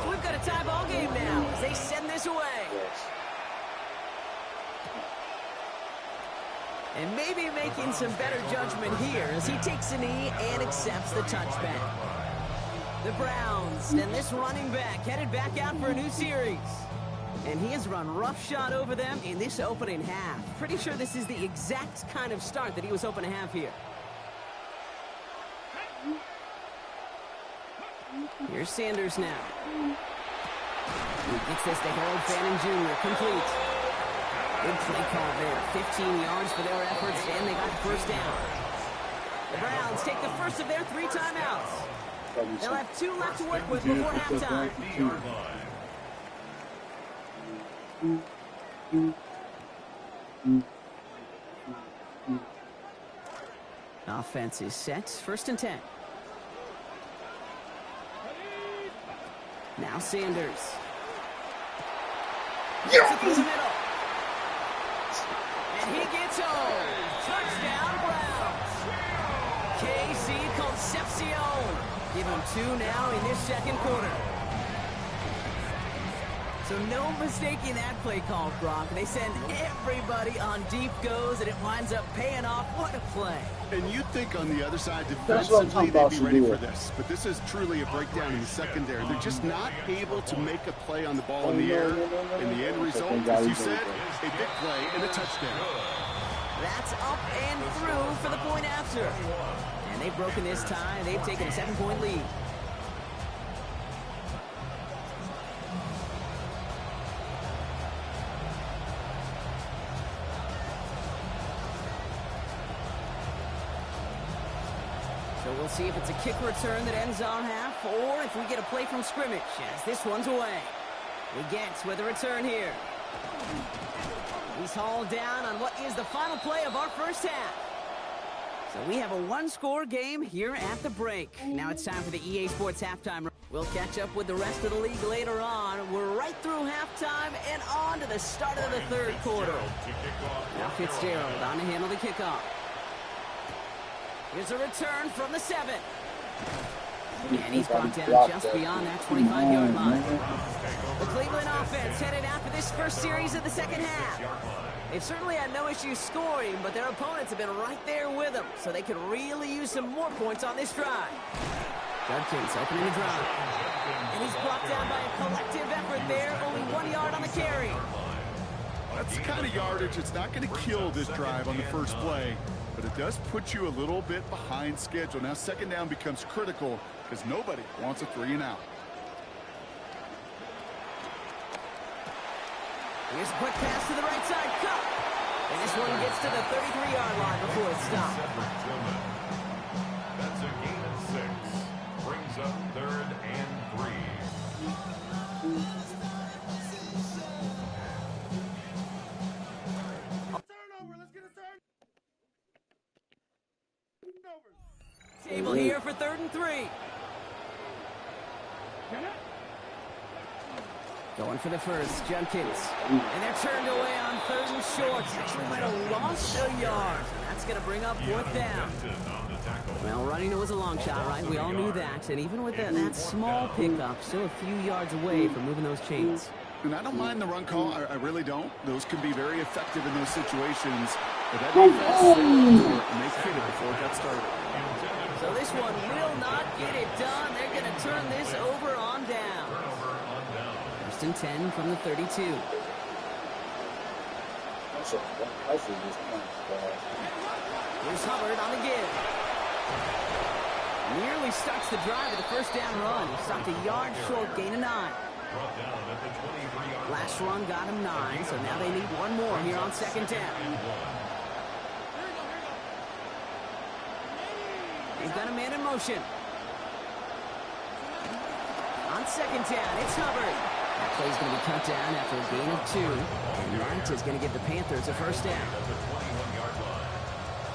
So we've got a tie ball game now as they send this away. And maybe making some better judgment here as he takes a knee and accepts the touchback. The Browns and this running back headed back out for a new series. And he has run roughshod over them in this opening half. Pretty sure this is the exact kind of start that he was hoping to have here. Here's Sanders now. He gets this to Harold Fanning Jr. complete. Good play call there. 15 yards for their efforts, and they got the first down. The Browns take the first of their 3 timeouts. They'll have 2 left to work with before halftime. Offense is set. 1st and 10. Now Sanders. Gets it through the middle. And he gets home. Touchdown, Browns. KC Concepcion. Give him 2 now in this second quarter. So no mistaking that play call, Brock. They send everybody on deep goes, and it winds up paying off. What a play. And you'd think on the other side, defensively, they'd be ready for this. But this is truly a breakdown in the secondary. They're just not able to make a play on the ball in the air. And the end result, as you said, a big play and a touchdown. That's up and through for the point after. And they've broken this tie. They've taken a 7-point lead. So we'll see if it's a kick return that ends our half, or if we get a play from scrimmage as this one's away. We get with a return here. He's hauled down on what is the final play of our first half. So we have a 1-score game here at the break. Now it's time for the EA Sports halftime. We'll catch up with the rest of the league later on. We're right through halftime and on to the start of the 3rd quarter. Now Fitzgerald on to handle the kickoff. Here's a return from the 7. And he's brought down just beyond that 25-yard line. The Cleveland offense headed out for this first series of the second half. They've certainly had no issues scoring, but their opponents have been right there with them, so they could really use some more points on this drive. Judkins opening the drive. And he's brought down by a collective effort there, only 1 yard on the carry. That's the kind of yardage that's not going to kill this drive on the first play, but it does put you a little bit behind schedule. Now second down becomes critical because nobody wants a 3-and-out. Here's a quick pass to the right side. Cup. And this one gets to the 33-yard line before it's stopped. That's a gain of 6. Brings up 3rd and 3. Table here for 3rd and 3. Going for the first, Junkins. And they're turned away on 3rd and short. Actually might have lost a yard. And that's going to bring up 4th down. Well, running it was a long shot, right? We all knew that. And even with that small pickup, still a few yards away from moving those chains. And I don't mind the run call. I really don't. Those can be very effective in those situations. But that defense, and they fit it before it got started. So this one will not get it done. They're going to turn this over on down. First and 10 from the 32. Here's Hubbard on the give. Nearly starts the drive with a first down run. He stopped a yard short, gain of 9. Last run got him 9, so now they need one more here on 2nd down. They've got a man in motion. On 2nd down, it's Hubbard. That play's going to be cut down after a gain of 2. And that is going to give the Panthers a first down. At the 21-yard line.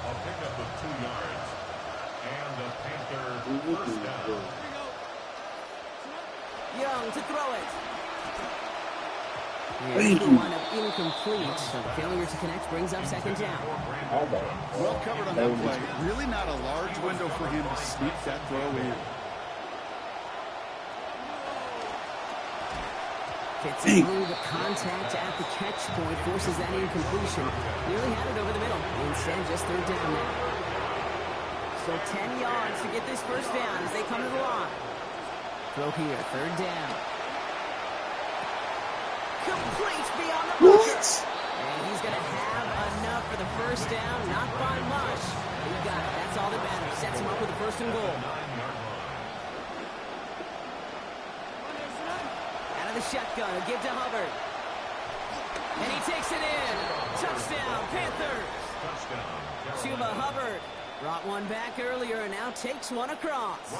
A pickup of 2 yards. And the Panther first down. Young to throw it. And the one up incomplete. So failure to connect brings up 2nd down. Well covered on that play. Really not a large window for him to sneak that throw in. Gets through the contact at the catch point, forces that incompletion. Nearly had it over the middle. Instead, just 3rd down now. So 10 yards to get this first down as they come to the line. Throw here, 3rd down. Complete beyond the marker. And he's going to have enough for the first down, not by much. He got it. That's all that matters. Sets him up with a 1st and goal. Out of the shotgun, a give to Hubbard. And he takes it in. Touchdown, Panthers. Chuba Hubbard brought one back earlier and now takes one across.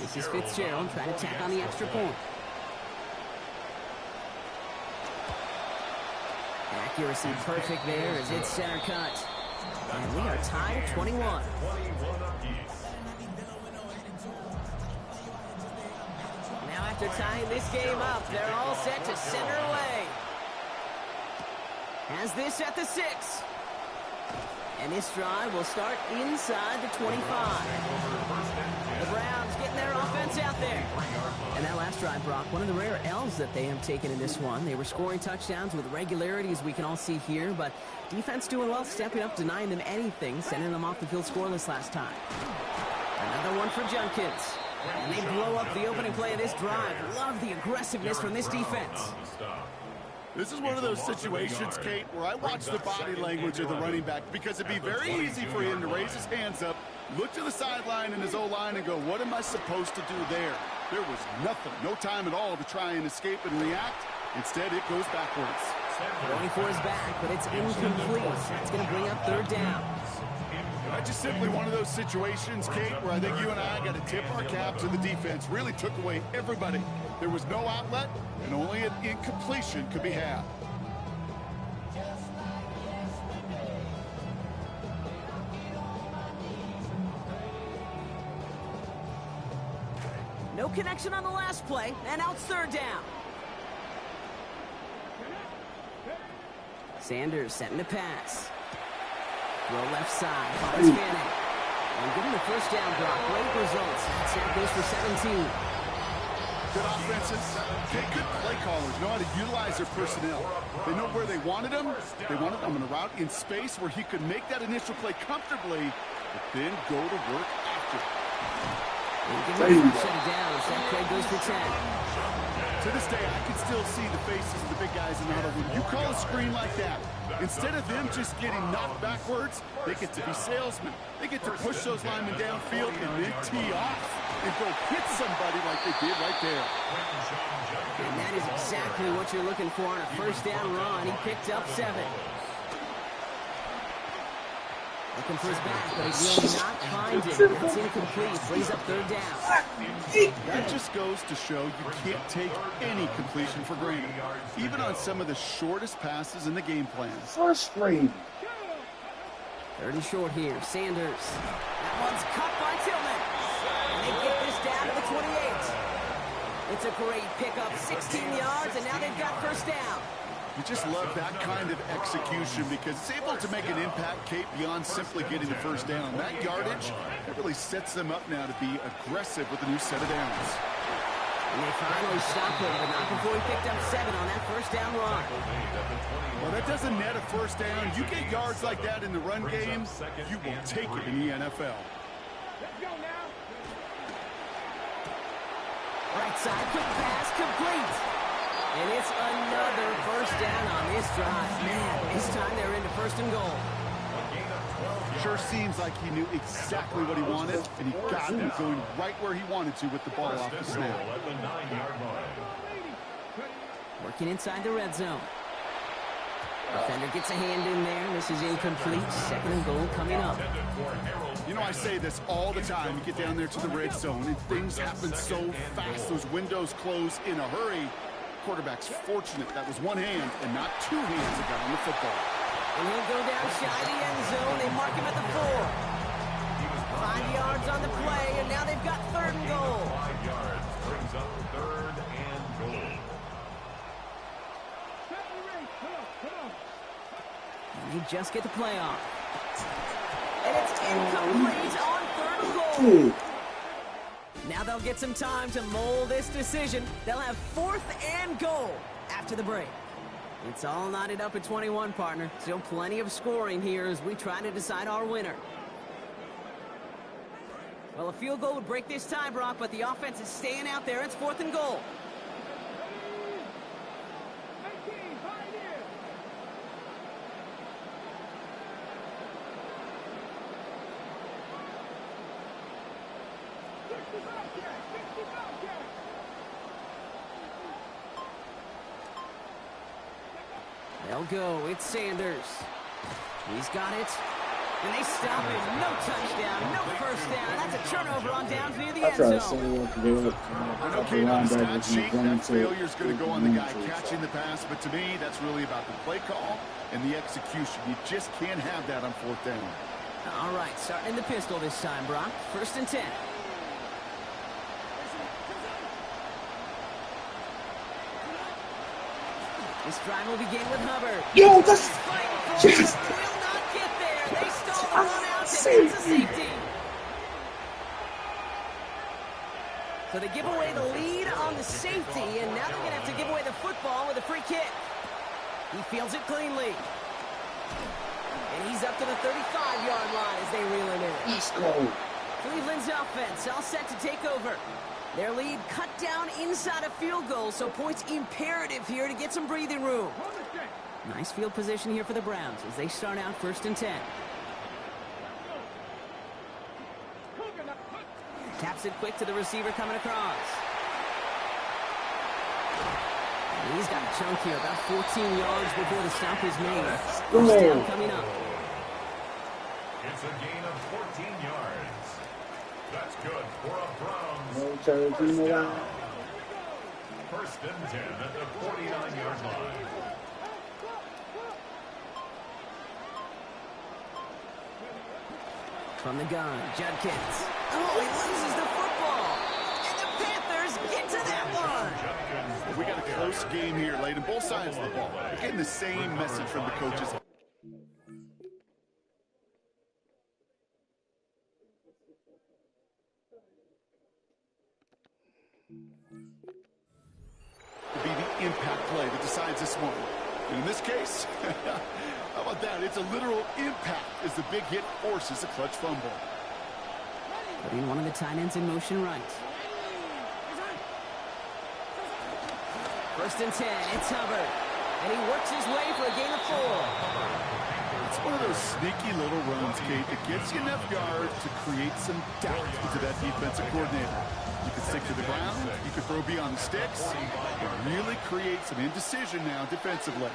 This is Fitzgerald trying to tack on the extra point. Accuracy perfect there as it's center cut. And we are tied at 21. Now after tying this game up, they're all set to center away. Has this at the 6. And this drive will start inside the 25. The Browns getting their offense out there. And that last drive, Brock, one of the rare L's that they have taken in this one. They were scoring touchdowns with regularity, as we can all see here, but defense doing well, stepping up, denying them anything, sending them off the field scoreless last time. Another one for Junkins. And they blow up the opening play of this drive. Love the aggressiveness from this defense. This is one of those situations, Kate, where I watch the body language of the running back because it'd be very easy for him to raise his hands up, look to the sideline in his O-line and go, what am I supposed to do there? There was nothing, no time at all to try and escape and react. Instead, it goes backwards. Going for his back, but it's incomplete. That's going to bring up 3rd down. That's just simply one of those situations, Kate, where I think you and I got to tip our cap to the defense. Really took away everybody. There was no outlet, and only an incompletion could be had. No connection on the last play, and now it's 3rd down. Sanders setting to pass. Throw left side, follows Fanning. And getting the first down block. Great results. Snap goes for 17. Good offenses. Good play callers know how to utilize their personnel. They know where they wanted them. They wanted them on a route in space where he could make that initial play comfortably, but then go to work after. Shut it down. So that play goes for 10. To this day, I can still see the faces of the big guys in the huddle. When you call a screen like that, instead of them just getting knocked backwards, they get to be salesmen. They get to push those linemen downfield and then tee off and go hit somebody like they did right there. And that is exactly what you're looking for on a first down run. He picked up 7. Looking for his back, but he will not find it. That's incomplete. Brings up third down. That just goes to show you can't take any completion for granted, even on some of the shortest passes in the game plan. Frustrating. Third and short here. Sanders. That one's cut by Tillman. And they get this down to the 28. It's a great pickup. 16 yards, and now they've got first down. You just love that kind of execution because it's able to make an impact, Kate, beyond simply getting the first down. That yardage, it really sets them up now to be aggressive with a new set of downs. And they finally stopped it, but not before he picked up 7 on that first down run. Well, that doesn't net a first down. You get yards like that in the run game, you will take it in the NFL. Right side, quick pass, complete. And it's another first down on this drive. Man, this time they're into first and goal. Sure seems like he knew exactly what he wanted, and he got him going right where he wanted to with the ball off the snap. Working inside the red zone. Defender gets a hand in there. This is incomplete. Second and goal coming up. You know, I say this all the time. You get down there to the red zone, and things happen so fast. Those windows close in a hurry. Quarterback's fortunate that was one hand and not two hands that got on the football. And he'll go down shy of the end zone. They mark him at the 4. 5 yards on the play, and now they've got third and goal. 5 yards brings up third and goal. And they just get the play off. And it's incomplete on third and goal. Now they'll get some time to mold this decision. They'll have fourth and goal after the break. It's all knotted up at 21, partner. Still plenty of scoring here as we try to decide our winner. Well, a field goal would break this tie, Brock, but the offense is staying out there. It's fourth and goal. They'll go. It's Sanders. He's got it. And they stop it. No touchdown. No first down. That's a turnover on downs near the end zone. I know, Kate, on the stat sheet, that failure is going to go on the guy catching the pass. But to me, that's really about the play call and the execution. You just can't have that on fourth down. All right, starting in the pistol this time, Brock. First and 10. This drive will begin with Hubbard. Yo, that's just will not get there. They stole the run out. It's a safety. So they give away the lead on the safety, and now they're going to have to give away the football with a free kick. He fields it cleanly. And he's up to the 35-yard line as they reel him in. Let's go. Cleveland's offense all set to take over. Their lead cut down inside a field goal, so points imperative here to get some breathing room. Nice field position here for the Browns as they start out first and 10. Taps it quick to the receiver coming across. And he's got a chunk here, about 14 yards before the stop is made. First down coming up. It's a gain of 14 yards. That's good for a Browns. No charge, you know. First and 10 at the 49-yard line. From the gun, Judkins. Oh, he loses the football. And the Panthers get to that one. We got a close game here, Layden. Both sides of the ball. We're getting the same message from the coaches. Be the impact play that decides this one. And in this case, how about that? It's a literal impact as the big hit forces a clutch fumble. Putting one of the tight ends in motion right. First and 10, it's Hubbard. And he works his way for a gain of 4. It's one of those sneaky little runs, Kate, that gets you enough yards to create some doubt into that defensive coordinator. You can stick to the ground, you can throw beyond the sticks, and really create some indecision now defensively.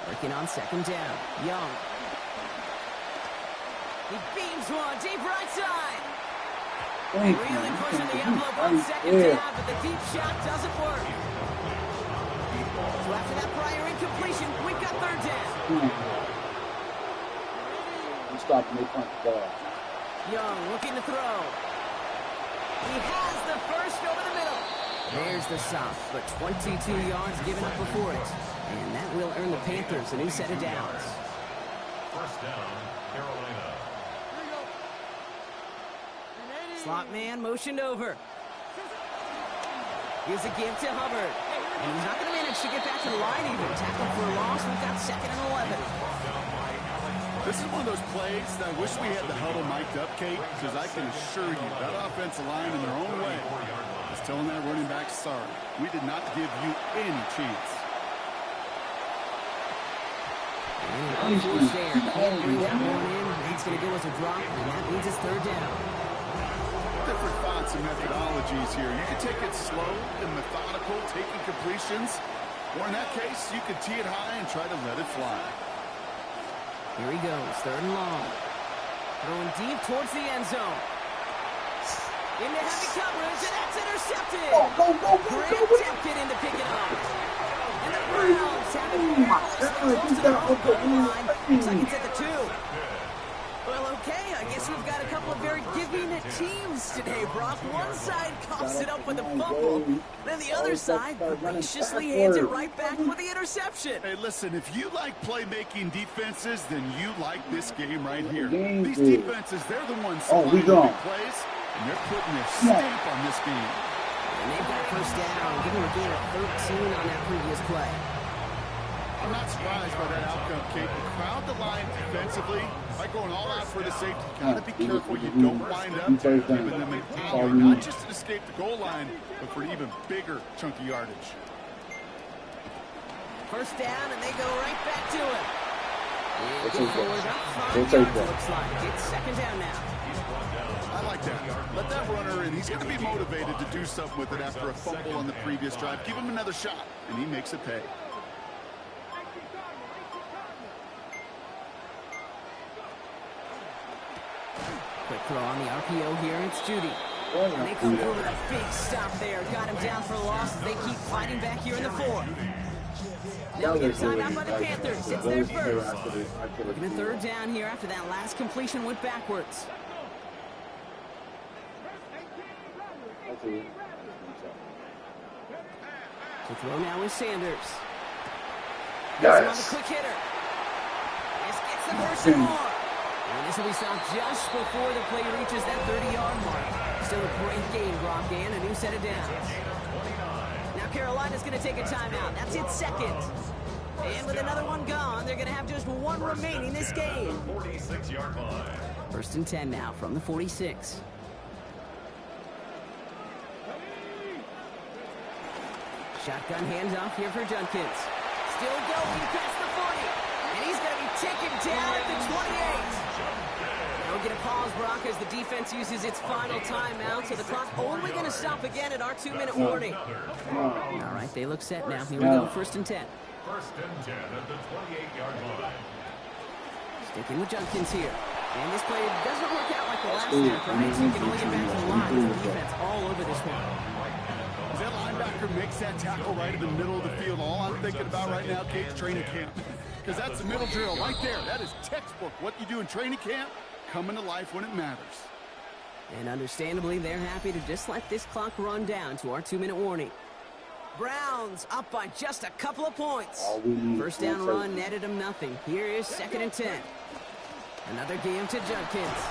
Working on second down. Young. He beams one deep right side. Really pushing the envelope on second down, but the deep shot doesn't work. So after that prior incompletion, we've got third down. I'm stopping me punt the ball. Young looking to throw. He has the first over the middle. There's the stop, but 22 yards given up before it. And that will earn the Panthers a new set of downs. First down, Carolina. Slot man motioned over. Here's a give to Hubbard. And he's not going to manage to get back to the line even. Tackle for a loss. We've got second and 11. This is one of those plays that I wish we had the huddle mic'd up, Kate, because I can assure you that offensive line in their own way is telling that running back, sorry, we did not give you any chance. And unforced there. Can't bring that one in. It's going to go as a drop, and that means it's third down. Different thoughts and methodologies here. You can take it slow and methodical, taking completions, or in that case, you could tee it high and try to let it fly. Here he goes, third and long. Throwing deep towards the end zone. Into heavy coverage, and that's intercepted. Great Dempkin in to pick it up. And the Browns have it close to the goal line. Looks like it's at the 2. Well, okay, I guess we've got a couple of very giving teams today, Brock. One side coughs it up with a fumble, then the other side graciously hands it right back with the interception. Hey, listen, if you like playmaking defenses, then you like this game right here. These defenses, they're the ones supplying big plays, and they're putting their stamp on this game. And they've got first down, giving a gain of 13 on that previous play. I'm not surprised by that outcome, Kate. Crowd the line defensively by going all out for the safety. You got to be careful you don't wind up giving them an hour, not just to escape the goal line, but for an even bigger chunk of yardage. First down, and they go right back to it. And go forward about 5 yards, it looks like. It's second down now. I like that. Let that runner in. He's going to be motivated to do something with it after a fumble on the previous drive. Give him another shot, and he makes it pay. Quick throw on the RPO here. It's Judy. And they come through with a big stop there. Got him down for a loss. They keep fighting back here in the 4th. Now we get a timeout by the Panthers. It's their first. Looking at third down here after that last completion went backwards. To throw now is Sanders. Yes. On the quick hitter. This gets the first and more. And this will be stopped just before the play reaches that 30-yard mark. Still a great game, Brock, and a new set of downs. Now Carolina's going to take a timeout. That's its second. And with another one gone, they're going to have just one remaining this game. 46-yard line. First and 10 now from the 46. Shotgun handoff here for Junkins. Still going past the 40. And he's going to be taken down at the 28. Now we get a pause, Brock, as the defense uses its final timeout. So the clock only going to stop again at our 2-minute warning. All right, they look set now. Here we go, first and 10. First and 10 at the 28-yard line. Sticking with Junkins here. And this play doesn't work out like the last snap, right? So you can only get back to the line with the defense all over this one. As that linebacker makes that tackle right in the middle of the field, all I'm thinking about right now, Kate's training camp. Because that's the middle drill right there. That is textbook. What you do in training camp, coming to life when it matters. And understandably, they're happy to just let this clock run down to our 2-minute warning. Browns up by just a couple of points. First down run netted them nothing. Here is second and 10. Another game to Junkins.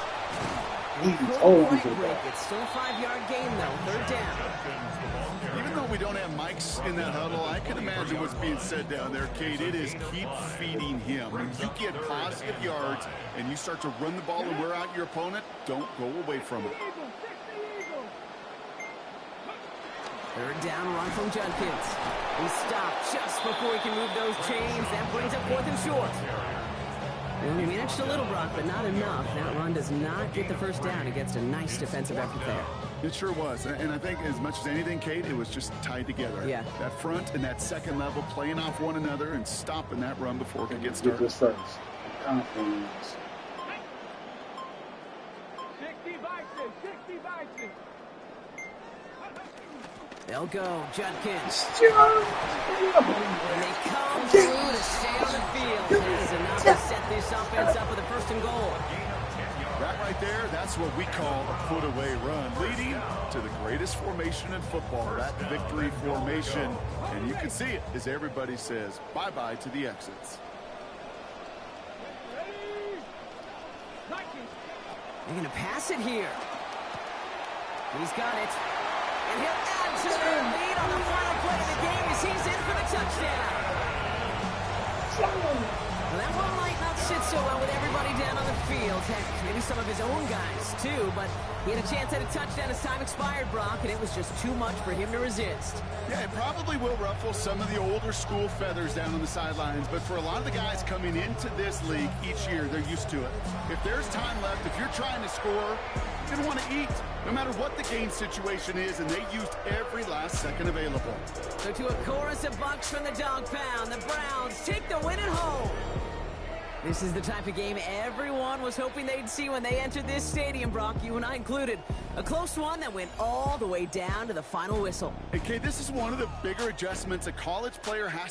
And he couldn't quite break it. Still a 5-yard gain, though. Third down. Even though we don't have mics in that huddle, I can imagine what's being said down there, Kate. It is keep feeding him. When you get positive yards and you start to run the ball and wear out your opponent, don't go away from it. Third down run from Junkins. He stopped just before he can move those chains. That brings up 4th and short. Well, he managed a little, Brock, but not enough. That run does not get the first down against a nice defensive effort there. It sure was. And I think as much as anything, Kate, it was just tied together. Yeah. That front and that second level playing off one another and stopping that run before it could get started. This first. Confidence. They'll go, Judkins. And they come through to stay on the field. That is enough to set this offense up with a 1st and goal. That right there, that's what we call a put-away run, leading to the greatest formation in football, that victory formation. And you can see it as everybody says bye-bye to the exits. They're going to pass it here. He's got it. And he'll add to their lead on the final play of the game as he's in for the touchdown. Well, that one might not sit so well with everybody down on the field. Heck, maybe some of his own guys, too. But he had a chance at a touchdown as time expired, Brock, and it was just too much for him to resist. Yeah, it probably will ruffle some of the older school feathers down on the sidelines. But for a lot of the guys coming into this league each year, they're used to it. If there's time left, if you're trying to score, you're going to want to eat, no matter what the game situation is, and they used every last second available. So to a chorus of bucks from the dog pound, the Browns take the win at home. This is the type of game everyone was hoping they'd see when they entered this stadium, Brock, you and I included. A close one that went all the way down to the final whistle. Okay, this is one of the bigger adjustments a college player has